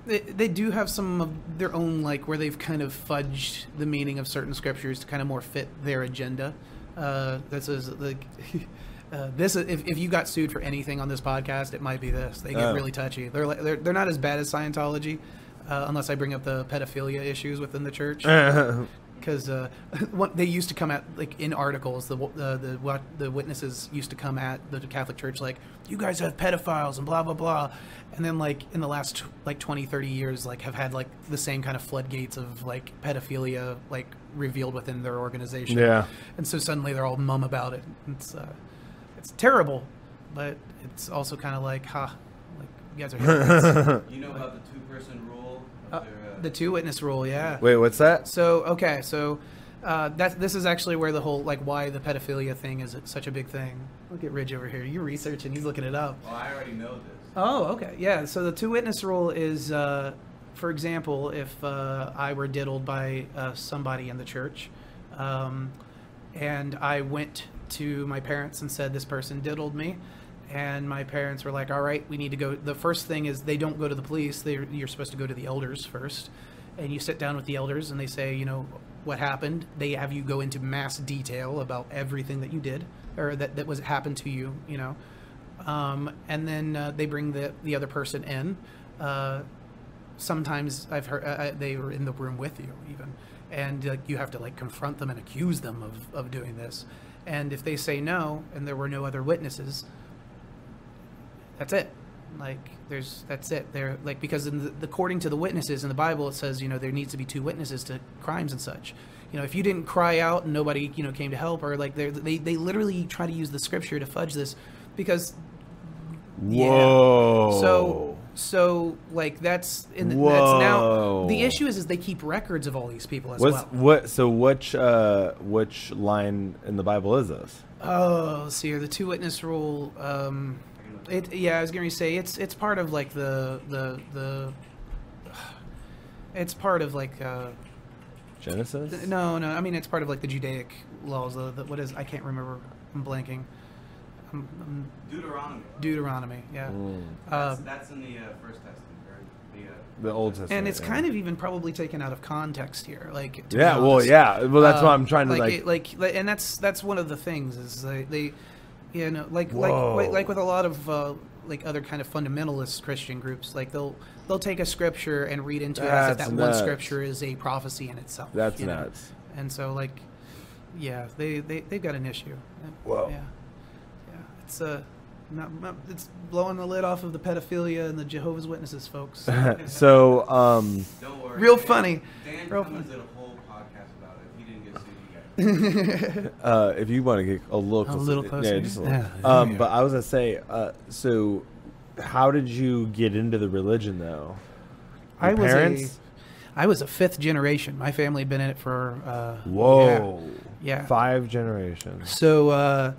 Like they do have some of their own, like where they've kind of fudged the meaning of certain scriptures to kind of more fit their agenda. This is like. This if you got sued for anything on this podcast, it might be this. They get really touchy. They're not as bad as Scientology, unless I bring up the pedophilia issues within the church. Because they used to come at like in articles, the witnesses used to come at the Catholic Church like, you guys have pedophiles and blah blah blah, and then like in the last like 20-30 years like have had like the same kind of floodgates of like pedophilia like revealed within their organization. Yeah, and so suddenly they're all mum about it. It's it's terrible, but it's also kind of like, like you guys are hypocrites. You know about the two-person rule? Of The two-witness rule, yeah. Wait, what's that? So this is actually where the whole like why the pedophilia thing is such a big thing. Look at Ridge over here. You're researching. He's looking it up. Oh, I already know this. Oh, okay. Yeah. So the two-witness rule is, for example, if I were diddled by somebody in the church, and I went to my parents and said this person diddled me, and my parents were like, all right, we need to go. The first thing is they don't go to the police. You're supposed to go to the elders first, and you sit down with the elders and they say, you know, what happened. They have you go into mass detail about everything that you did or that was happened to you, you know. And then they bring the other person in. Sometimes I've heard they were in the room with you even, and you have to like confront them and accuse them of doing this. And if they say no, and there were no other witnesses, that's it. Like that's it. They're like, because according to the witnesses in the Bible, it says, you know, there needs to be two witnesses to crimes and such. You know, if you didn't cry out and nobody, you know, came to help, or like they literally try to use the scripture to fudge this, because whoa. So like that's that's now the issue is they keep records of all these people as well. Which line in the Bible is this? Oh, let's see here, the two witness rule. I was going to say it's part of like the it's part of like Genesis? No, I mean it's part of like the Judaic laws. What is, I can't remember. I'm blanking. Deuteronomy, yeah. That's in the First Testament, right? The Old Testament. And it's kind of even probably taken out of context here, like. Well, that's what I'm trying to and that's one of the things is they you know, like with a lot of like other kind of fundamentalist Christian groups, like they'll take a scripture and read into it as if that one scripture is a prophecy in itself. That's nuts. And so like, yeah, they've got an issue. Whoa. Yeah. It's blowing the lid off of the pedophilia and the Jehovah's Witnesses, folks. So, don't worry. Real funny. Dan Real Cummins funny. did a whole podcast about it. He didn't get sued yet. if you want to get a little closer. Yeah, just a little. But I was going to say, so how did you get into the religion, though? Your parents? I was a fifth generation. My family had been in it for... Whoa. Yeah. 5 generations. So...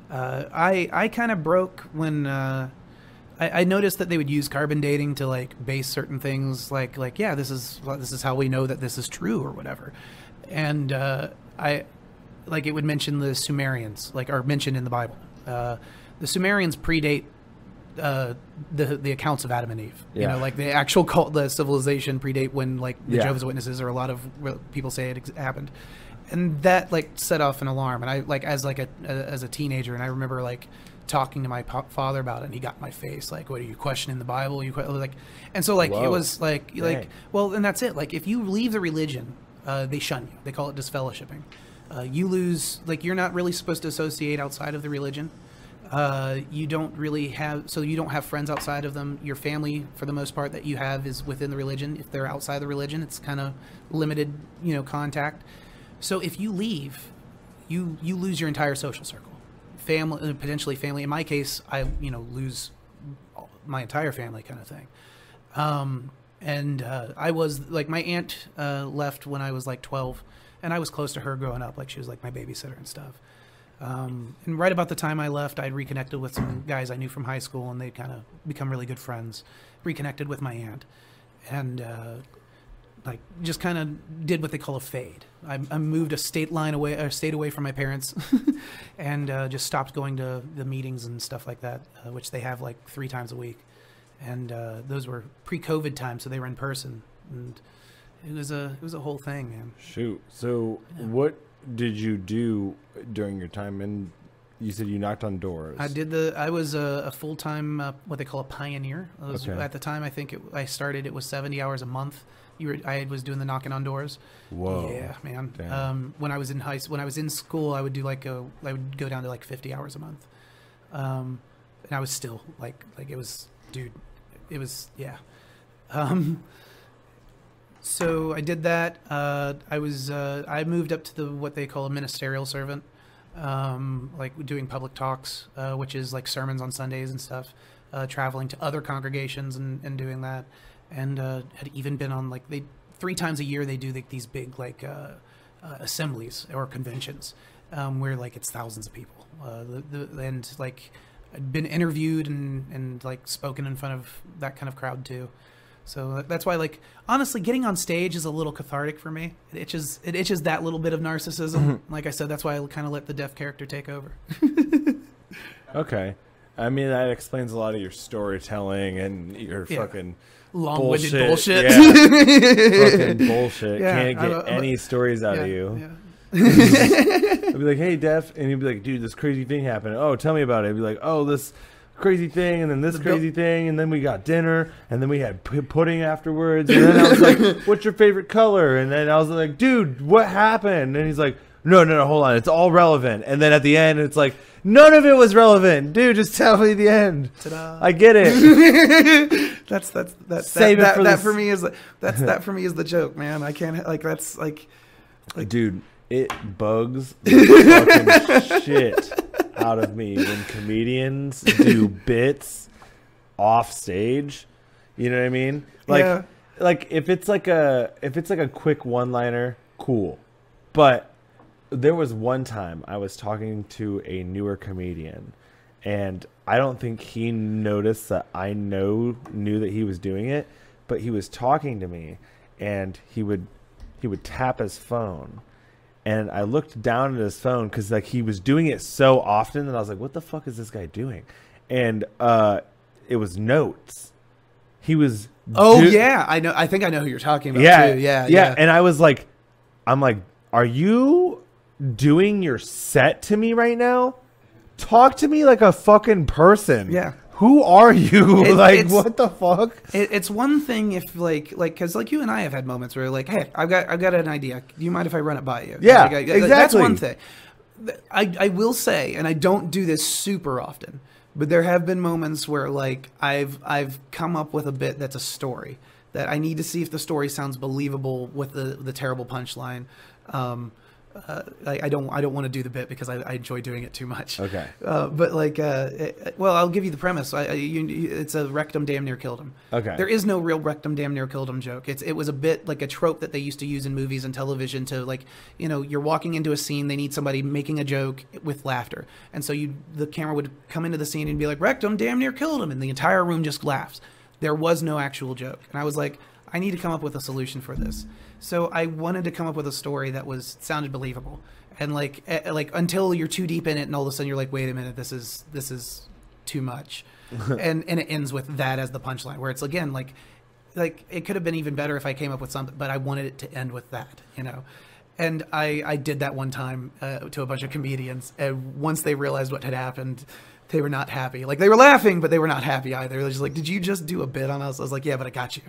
I kind of broke when I noticed that they would use carbon dating to like base certain things like yeah, this is how we know that this is true or whatever, and I like it would mention the Sumerians, like are mentioned in the Bible. The Sumerians predate the accounts of Adam and Eve. Yeah. You know, like the actual the civilization predate when like the Jehovah's Witnesses or a lot of people say it happened. And that like set off an alarm, and I like as a teenager, and I remember like talking to my father about it, and he got in my face like, "What are you questioning the Bible?" And so like it was like well, and that's it. Like if you leave the religion, they shun you. They call it disfellowshipping. You lose, like you're not really supposed to associate outside of the religion. You don't have friends outside of them. Your family, for the most part, that you have is within the religion. If they're outside the religion, it's kind of limited, you know, contact. So if you leave, you lose your entire social circle, family, potentially family. In my case, I lose my entire family, kind of thing. And I was like, my aunt left when I was like 12, and I was close to her growing up. Like she was like my babysitter and stuff. And right about the time I left, I'd reconnected with some guys I knew from high school, and they'd kind of become really good friends. Reconnected with my aunt, and like just kind of did what they call a fade. I moved a state away from my parents, and just stopped going to the meetings and stuff like that, which they have like 3 times a week. And those were pre-COVID times, so they were in person, and it was a whole thing, man. Shoot. So what did you do during your time? And you said you knocked on doors. I was a full-time what they call a pioneer. At the time, I think I started. It was 70 hours a month. I was doing the knocking on doors. Whoa. Yeah, man. When I was in school, I would do I would go down to like 50 hours a month. And I was still like it was, dude, it was, yeah. So I did that. I moved up to what they call a ministerial servant. like doing public talks, which is like sermons on Sundays and stuff, traveling to other congregations and doing that, and had even been on like 3 times a year they do like these big like assemblies or conventions where like it's thousands of people, and like I'd been interviewed and like spoken in front of that kind of crowd too. So that's why, like, honestly, getting on stage is a little cathartic for me. It itches that little bit of narcissism. Like I said, that's why I kind of let the deaf character take over. Okay. I mean, that explains a lot of your storytelling and your fucking long-winded bullshit. Yeah. Fucking bullshit. Yeah, Can't get any stories out of you. Yeah. I'd be like, hey, Def. And you'd be like, dude, this crazy thing happened. Oh, tell me about it. I'd be like, oh, this crazy thing, and then this crazy thing, and then we got dinner, and then we had pudding afterwards, and then I was like, what's your favorite color? And then I was like, dude, what happened? And he's like, no, hold on, it's all relevant. And then at the end, it's like, none of it was relevant. Dude, just tell me the end. Ta-da. I get it. that for me is the joke, man. I can't, like, that's like dude, it bugs the fucking shit out of me when comedians do bits off stage. You know what I mean? Like, like if it's like a quick one-liner, cool. But there was one time I was talking to a newer comedian, and I don't think he noticed that I knew that he was doing it, but he was talking to me, and he would tap his phone. And I looked down at his phone because like he was doing it so often, and I was like, "What the fuck is this guy doing?" And it was notes. He was. Yeah, I know. I think I know who you're talking about. Yeah, too. Yeah. And I was like, "I'm like, are you doing your set to me right now? Talk to me like a fucking person. Yeah. Who are you? Like, what the fuck?" It's one thing if because like you and I have had moments where like, hey, I've got an idea. Do you mind if I run it by you? Yeah, like, exactly. That's one thing. I will say, and I don't do this super often, but there have been moments where like I've come up with a bit that's a story that I need to see if the story sounds believable with the terrible punchline. I don't want to do the bit because I enjoy doing it too much. Okay. But like, well, I'll give you the premise. It's a rectum damn near killed him. Okay. There is no real rectum damn near killed him joke. It was a bit like a trope that they used to use in movies and television to like, you're walking into a scene, they need somebody making a joke with laughter. And so the camera would come into the scene and be like, rectum damn near killed him. And the entire room just laughs. There was no actual joke. And I was like, I need to come up with a solution for this. So I wanted to come up with a story that sounded believable, and like until you're too deep in it, and all of a sudden you're like, wait a minute, this is too much, and it ends with that as the punchline, where it's again like it could have been even better if I came up with something, but I wanted it to end with that, And I did that one time to a bunch of comedians, and once they realized what had happened, they were not happy. Like, they were laughing, but they were not happy either. They were just like, did you just do a bit on us? I was like, yeah, but I got you.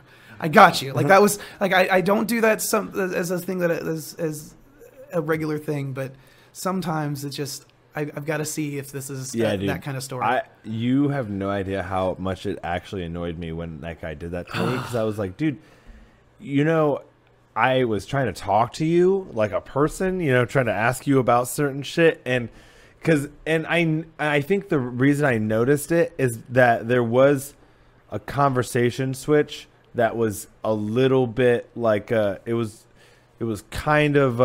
Like, that was like, I don't do that as a thing as a regular thing, but sometimes it's just, I've got to see if this is that kind of story. You have no idea how much it actually annoyed me when that guy did that to me, because I was like, dude, I was trying to talk to you like a person, trying to ask you about certain shit, and I think the reason I noticed it is that there was a conversation switch that was a little bit like it was kind of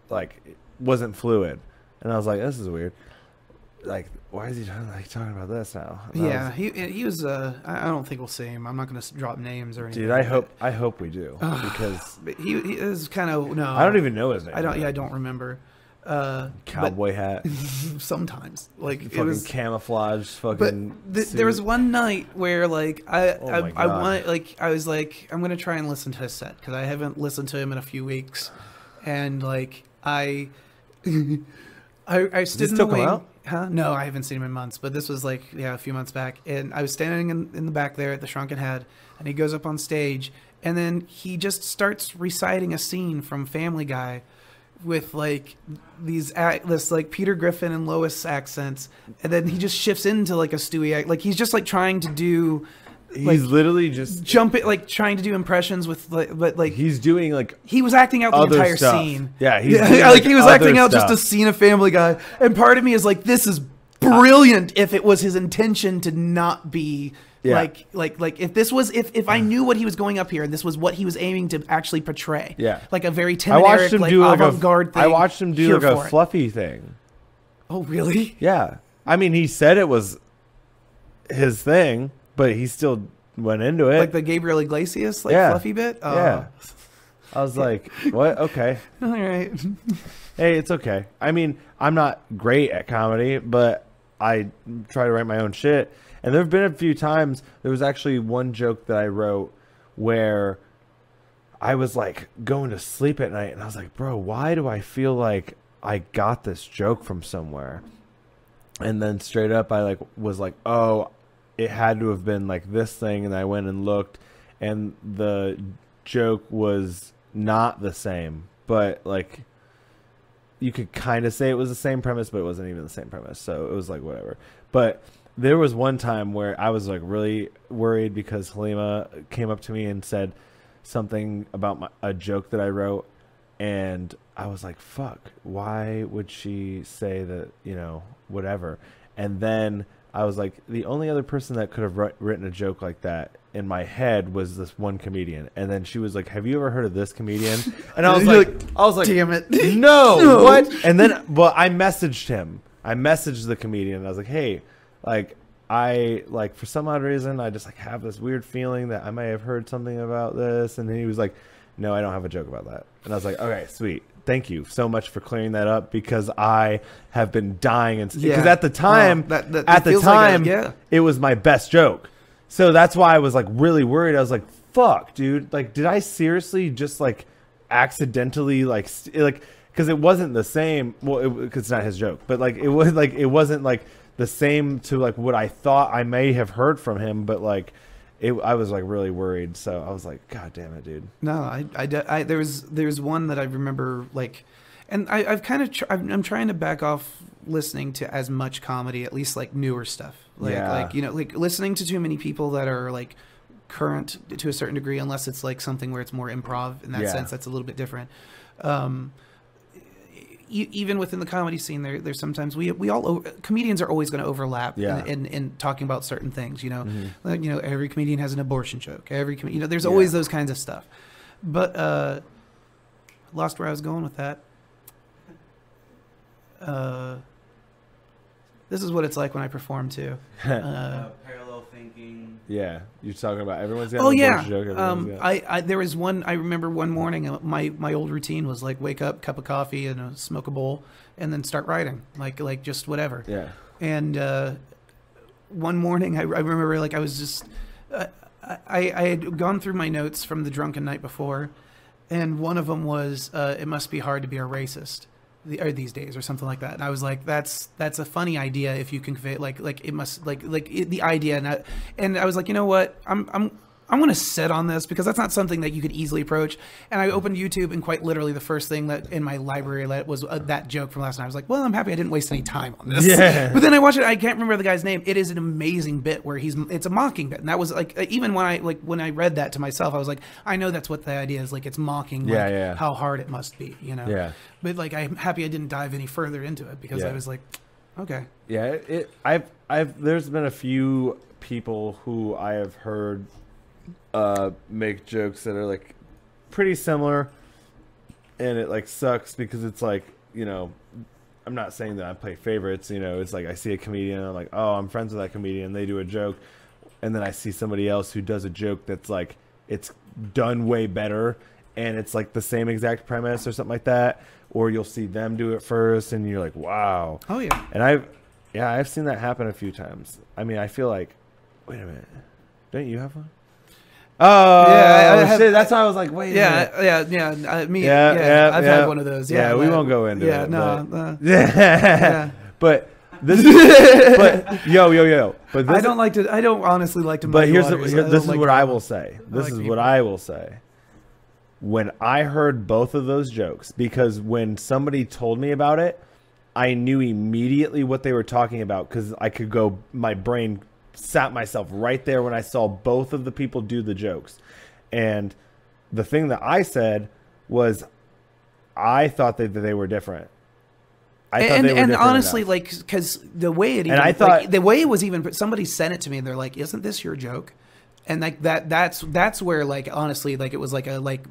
like it wasn't fluid, and I was like, this is weird. Like, why is he talking about this now? And he was. I don't think we'll see him. I'm not going to drop names or anything. Dude, I hope we do, because he is kind of no. I don't even know his name. I don't remember. Cowboy hat. Sometimes, like, fucking it was camouflage. Fucking. But there was one night where like I was like, I'm gonna try and listen to his set because I haven't listened to him in a few weeks, and like I stood in the wing. Out? Huh? No, I haven't seen him in months. But this was like a few months back, and I was standing in the back there at the Shrunken Head, and he goes up on stage, and then he just starts reciting a scene from Family Guy with like this like Peter Griffin and Lois accents, and then he just shifts into like a Stewie act. Like, he's just like trying to do He's literally just jumping, like trying to do impressions with, but like he's doing like he was acting out the other entire stuff. scene. Yeah, he's yeah, doing, like he was other acting out stuff. just a scene of Family Guy, and part of me is like, this is brilliant. If it was his intention to not be. Yeah. Like if this was if I knew what he was going up here and this was what he was aiming to actually portray. Yeah. Like a very I timid, watched him like do like avant-garde thing. I watched him do Here like a for it. fluffy thing. Oh really? Yeah. I mean, he said it was his thing, but he still went into it. Like the Gabriel Iglesias Yeah. fluffy bit? Oh. Yeah. I was like, what? Okay. All right. Hey, it's okay. I mean, I'm not great at comedy, but I try to write my own shit. And there have been a few times, there was actually one joke that I wrote where I was like going to sleep at night and I was like, bro, why do I feel like I got this joke from somewhere? And then straight up, I like was like, oh, it had to have been like this thing. And I went and looked and the joke was not the same, but like you could kind of say it was the same premise, but it wasn't even the same premise. So it was like, whatever. But there was one time where I was like really worried because Halima came up to me and said something about a joke that I wrote. And I was like, fuck, why would she say that, you know, whatever. And then I was like, the only other person that could have written a joke like that in my head was this one comedian. And then she was like, have you ever heard of this comedian? And I was like, damn it. No, what? And then, well, I messaged him. I messaged the comedian. And I was like, hey, like, I like for some odd reason, I just like have this weird feeling that I may have heard something about this. And then he was like, no, I don't have a joke about that. And I was like, okay, sweet. Thank you so much for clearing that up because I have been dying. And because at the time, it was my best joke. So that's why I was like really worried. I was like, fuck, dude. Like, did I seriously just like accidentally like because it wasn't the same. Well, because it's not his joke, but like it was like it wasn't like the same to like what I thought I may have heard from him. But like I was like really worried. So I was like, God damn it, dude. No, there was one that I remember like, and I've kind of I'm trying to back off listening to as much comedy, at least like newer stuff. Like you know, like listening to too many people that are like current to a certain degree, unless it's like something where it's more improv in that sense. That's a little bit different. Even within the comedy scene, there's sometimes we all comedians are always going to overlap in talking about certain things. You know, like, you know, every comedian has an abortion joke. You know, there's always those kinds of stuff. But lost where I was going with that. This is what it's like when I perform too. Parallel thinking. Yeah, you're talking about everyone's got an abortion joke. I there was one. I remember one morning. My old routine was like wake up, cup of coffee, and smoke a bowl, and then start writing. Like just whatever. Yeah. And one morning, I remember like I was just I had gone through my notes from the drunken night before, and one of them was it must be hard to be a racist. These days or something like that. And I was like, that's a funny idea if you can convey like it must the idea. And I was like, you know what, I'm going to sit on this because that's not something that you could easily approach. And I opened YouTube and quite literally the first thing that in my library was that joke from last night. I was like, well, I'm happy I didn't waste any time on this. Yeah. But then I watched it. I can't remember the guy's name. It is an amazing bit where it's a mocking bit. And that was like, even when I read that to myself, I was like, I know that's what the idea is. Like it's mocking how hard it must be, you know? Yeah. But like, I'm happy I didn't dive any further into it because I was like, okay. Yeah. There's been a few people who I have heard make jokes that are like pretty similar, and it like sucks because it's like, you know, I'm not saying that I play favorites, you know, it's like I see a comedian, I'm like, oh, I'm friends with that comedian, they do a joke, and then I see somebody else who does a joke that's like it's done way better and it's like the same exact premise or something like that, or you'll see them do it first and you're like, wow. Oh yeah. And I've seen that happen a few times. I mean, I feel like, wait a minute, don't you have one? Oh, yeah, shit. That's why I was like, wait. I've had one of those. Yeah, we won't go into it. Yeah, no. Yeah. But this, yo. But this, I don't honestly like to. But this is what I will say. This is what I will say. When I heard both of those jokes, because when somebody told me about it, I knew immediately what they were talking about because I could go. My brain sat myself right there when I saw both of the people do the jokes. And the thing that I said was, I thought that they were different. I thought they were different honestly, enough. like, because the way it even, And I thought, like, the way it was even, somebody sent it to me and they're like, isn't this your joke? And like that's where, like, honestly, like, it was like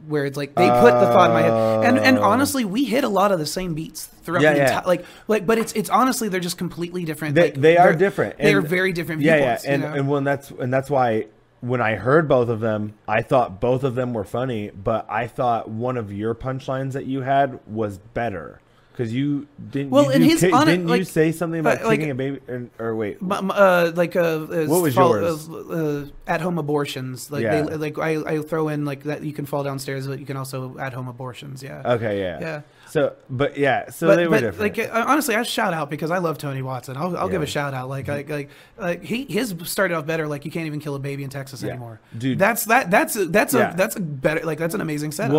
where it's like they put the thought in my head, and honestly, we hit a lot of the same beats throughout the entire, like, but it's honestly, they're just completely different. They are different. They are very different viewpoints. And when that's why when I heard both of them, I thought both of them were funny, but I thought one of your punchlines that you had was better. Because you didn't. Well, didn't you say something about kicking a baby? Or wait, what was yours? At-home abortions. Like, yeah. I throw in like that you can fall downstairs, but you can also at-home abortions. Yeah. Okay. Yeah. Yeah. So, but they were different. Like, honestly, I shout out because I love Tony Watson. I'll give a shout out. Like his started off better. Like, you can't even kill a baby in Texas anymore, dude. That's a better, like, that's an amazing setup.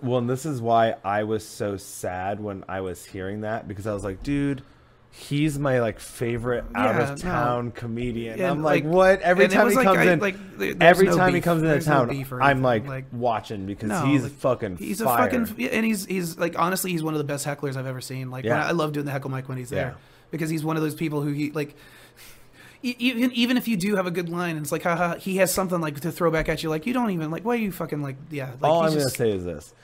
Well, and this is why I was so sad when I was hearing that, because I was like, dude, he's my like favorite out of town comedian. And I'm like, what? Every time he comes in, every time he comes into town, I'm like watching, because he's fucking. He's fire. And he's like, honestly, he's one of the best hecklers I've ever seen. Like, I love doing the heckle mic when he's there, because he's one of those people who he like. Even if you do have a good line, and it's like, haha, he has something like to throw back at you. Like, you don't even like, why are you fucking like, yeah. Like, all I'm gonna say is this.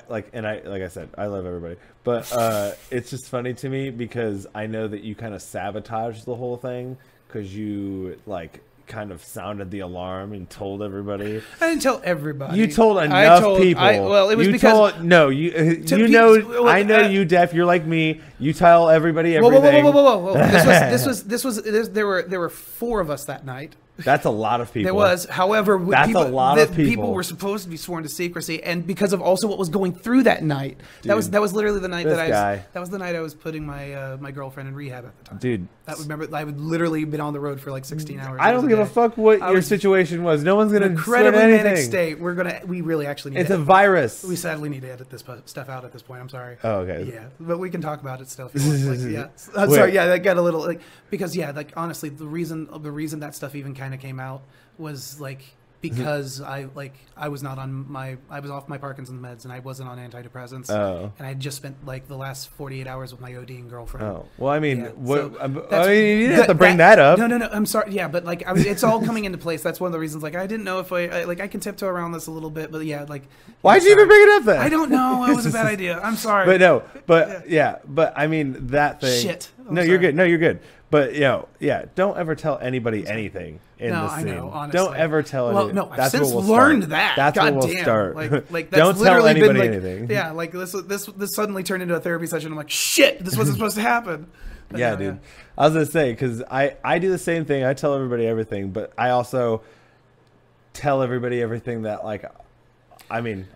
Like I said, I love everybody, but it's just funny to me because I know that you kind of sabotaged the whole thing, because you like kind of sounded the alarm and told everybody. I didn't tell everybody. You told enough people. Well, it was because I know you, Def. You're like me. You tell everybody everything. Whoa. This was there were 4 of us that night. That's a lot of people. There was, however, that's a lot of people. People were supposed to be sworn to secrecy, and because of also what was going through that night. Dude, that was literally the night that was the night I was putting my my girlfriend in rehab at the time. Dude, I would literally been on the road for like 16 hours. I don't give a fuck what your situation was. No one's gonna incredibly anything. Manic state. We really actually need. It's a virus. We sadly need to edit this stuff out at this point. I'm sorry. Oh, okay. Yeah, but we can talk about it still. If you want. Like, yeah, I'm sorry. Yeah, that got a little like, because like, honestly, the reason that stuff even kind of came out was like because I was not on I was off my Parkinson's meds, and I wasn't on antidepressants. Oh. And I had just spent like the last 48 hours with my ODing girlfriend. Oh. Well, I mean, I mean, you didn't have to bring that up. No. I'm sorry. Yeah, but like, it's all coming into place. That's one of the reasons. Like, I didn't know if I can tiptoe around this a little bit, but yeah, like. Why'd you even bring it up then? I don't know. It was a bad idea. I'm sorry. But I mean, that thing. Shit. You're good. No, you're good. But don't ever tell anybody anything in the scene. Know, honestly. Don't ever tell anybody. Well, no, I've since learned that. That's God where we'll damn. start. Like that's don't tell anybody anything. Yeah, like this suddenly turned into a therapy session. I'm like, shit, this wasn't supposed to happen. But yeah, dude. Yeah. I was gonna say, because I do the same thing. I tell everybody everything, but I also tell everybody everything that, like, I mean,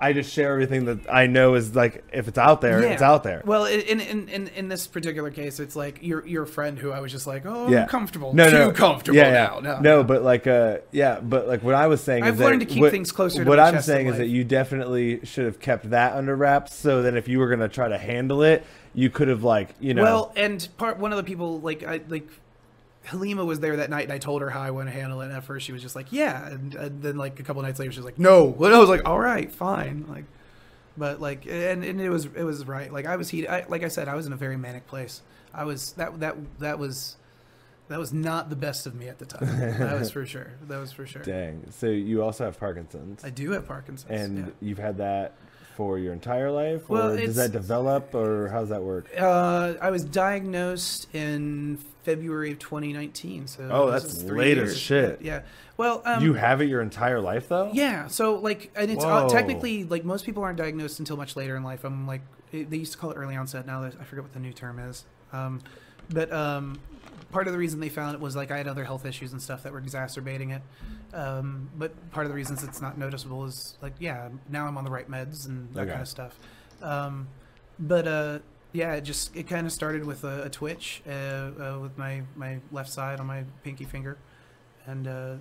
I just share everything that I know is, like, if it's out there, it's out there. Well, in this particular case, it's like your friend who I was just like, I'm comfortable. Comfortable now. No, but like, but like what I was saying I've is learned that to keep things closer to what my I'm chest saying in is life. that you definitely should have kept that under wraps, so that if you were going to try to handle it, you could have, like, Well, and one of the people, Halima was there that night, and I told her how I want to handle it. And at first, she was just like, "Yeah," and then like a couple nights later, she was like, "No." And I was like, "All right, fine." Like, but like, and it was right. Like, I was heated. Like I said, I was in a very manic place. I was that was not the best of me at the time. That was for sure. Dang. So you also have Parkinson's. I do have Parkinson's, and you've had that for your entire life, or does that develop, or how does that work? I was diagnosed in February of 2019. So that's late as shit. Yeah. Well, you have it your entire life though. Yeah. So like, and it's technically like most people aren't diagnosed until much later in life. I'm like, they used to call it early onset. Now I forget what the new term is. But part of the reason they found it was like I had other health issues and stuff that were exacerbating it. But part of the reasons it's not noticeable is like, now I'm on the right meds and that kind of stuff. Yeah, it kind of started with a twitch with my left side on my pinky finger, and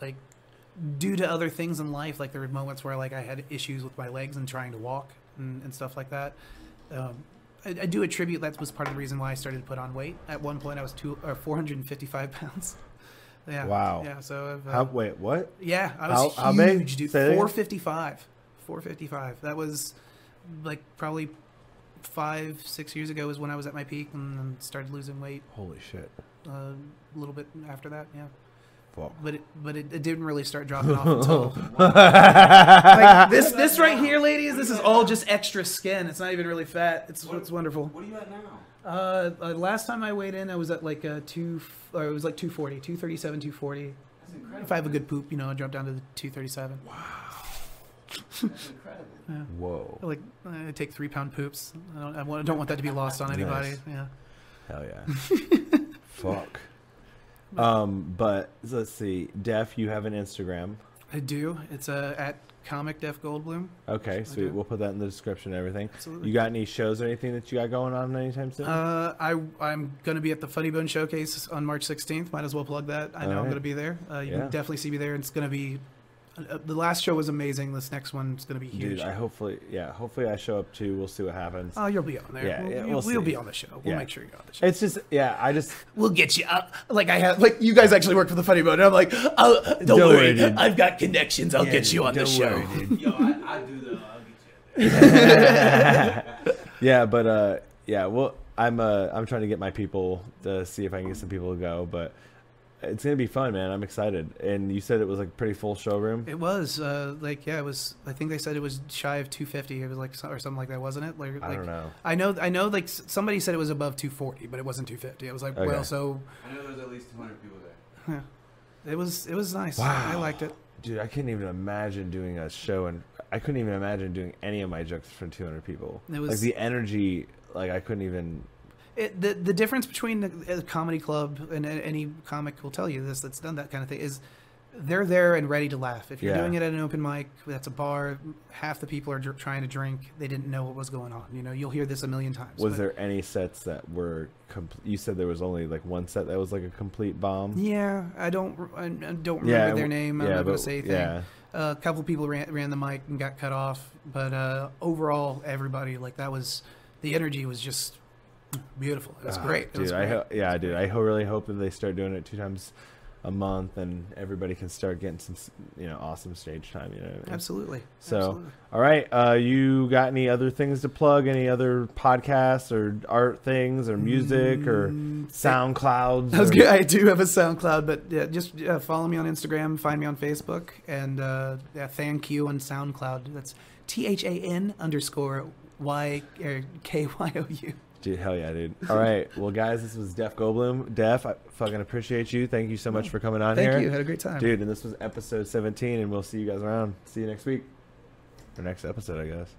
like due to other things in life, like there were moments where like I had issues with my legs and trying to walk and stuff like that. I do attribute that was part of the reason why I started to put on weight. At one point, I was 455 pounds. Yeah. Wow. Yeah. So I've, Wait, what? yeah, I was how huge, big? dude. Say that again? 455. 455. That was like probably 5-6 years ago is when I was at my peak and then started losing weight Holy shit. a little bit after that. Yeah. Fuck. But it didn't really start dropping off until like this right here, ladies. This is all just extra skin. It's not even really fat. It's wonderful. What are you at now? Last time I weighed in, I was at like it was like 240, 237, 240. That's incredible. If I have a good poop, I drop down to the 237. Wow. That's incredible. Yeah. Whoa. Like I take 3-pound poops. I don't want that to be lost on anybody. Nice. Yeah. Hell yeah. Fuck. But let's see. Def, you have an Instagram. I do. It's at Comic Def Goldblum. Okay, sweet. do. We'll put that in the description and everything. Absolutely. You got any shows or anything that you got going on anytime soon? I'm going to be at the Funny Bone Showcase on March 16th. Might as well plug that. I know I'm Alright. going to be there. You Yeah. can definitely see me there. It's going to be the last show was amazing. This next one's going to be huge. Dude, hopefully I show up too. We'll see what happens. Oh, you'll be on there. Yeah, we'll we'll be see. on the show. We'll Yeah. make sure you're on the show. It's just, We'll get you up. Like you guys actually work for the Funny Bone. And I'm like, oh, don't worry, worry, dude. I've got connections. I'll get you on the show. Yo, I do the. I'll get you. yeah, but well, I'm trying to get my people to see if I can get some people to go, but it's gonna be fun, man. I'm excited. And you said it was like a pretty full showroom. It was it was. I think they said it was shy of 250. It was like or something like that, wasn't it? Like I don't know. I know. Like somebody said it was above 240, but it wasn't 250. I was like, Okay. well, so I know there's at least 200 people there. it was nice. Wow. I liked it. Dude, I couldn't even imagine doing a show, and I couldn't even imagine doing any of my jokes for 200 people. It was- like the energy, like I couldn't even. The difference between a comedy club and any comic will tell you this that's done that kind of thing is they're there and ready to laugh. If you're Yeah. doing it at an open mic, that's a bar, half the people are trying to drink. They didn't know what was going on. You'll hear this a million times. Was but- there any sets that were? You said there was only like one set that was like a complete bomb. Yeah, I don't remember Yeah, their name. I'm not going but- to say anything. yeah. A couple people ran the mic and got cut off, but overall, everybody the energy was just beautiful. It was great. It Dude, was great. dude. I really hope that they start doing it 2 times a month, and everybody can start getting some, awesome stage time. You know what I mean? Absolutely. So, Absolutely. all right, you got any other things to plug? Any other podcasts or art things or music or SoundClouds? I was good. I do have a SoundCloud, but yeah, just follow me on Instagram, find me on Facebook, and thank you on SoundCloud. That's THAN_YKYOU. Dude, hell yeah, dude. All right. Well, guys, this was Def Goldblum. Def, I fucking appreciate you. Thank you so much for coming on here. Thank you. Had a great time. Dude, and this was episode 17, and we'll see you guys around. See you next week. Or next episode, I guess.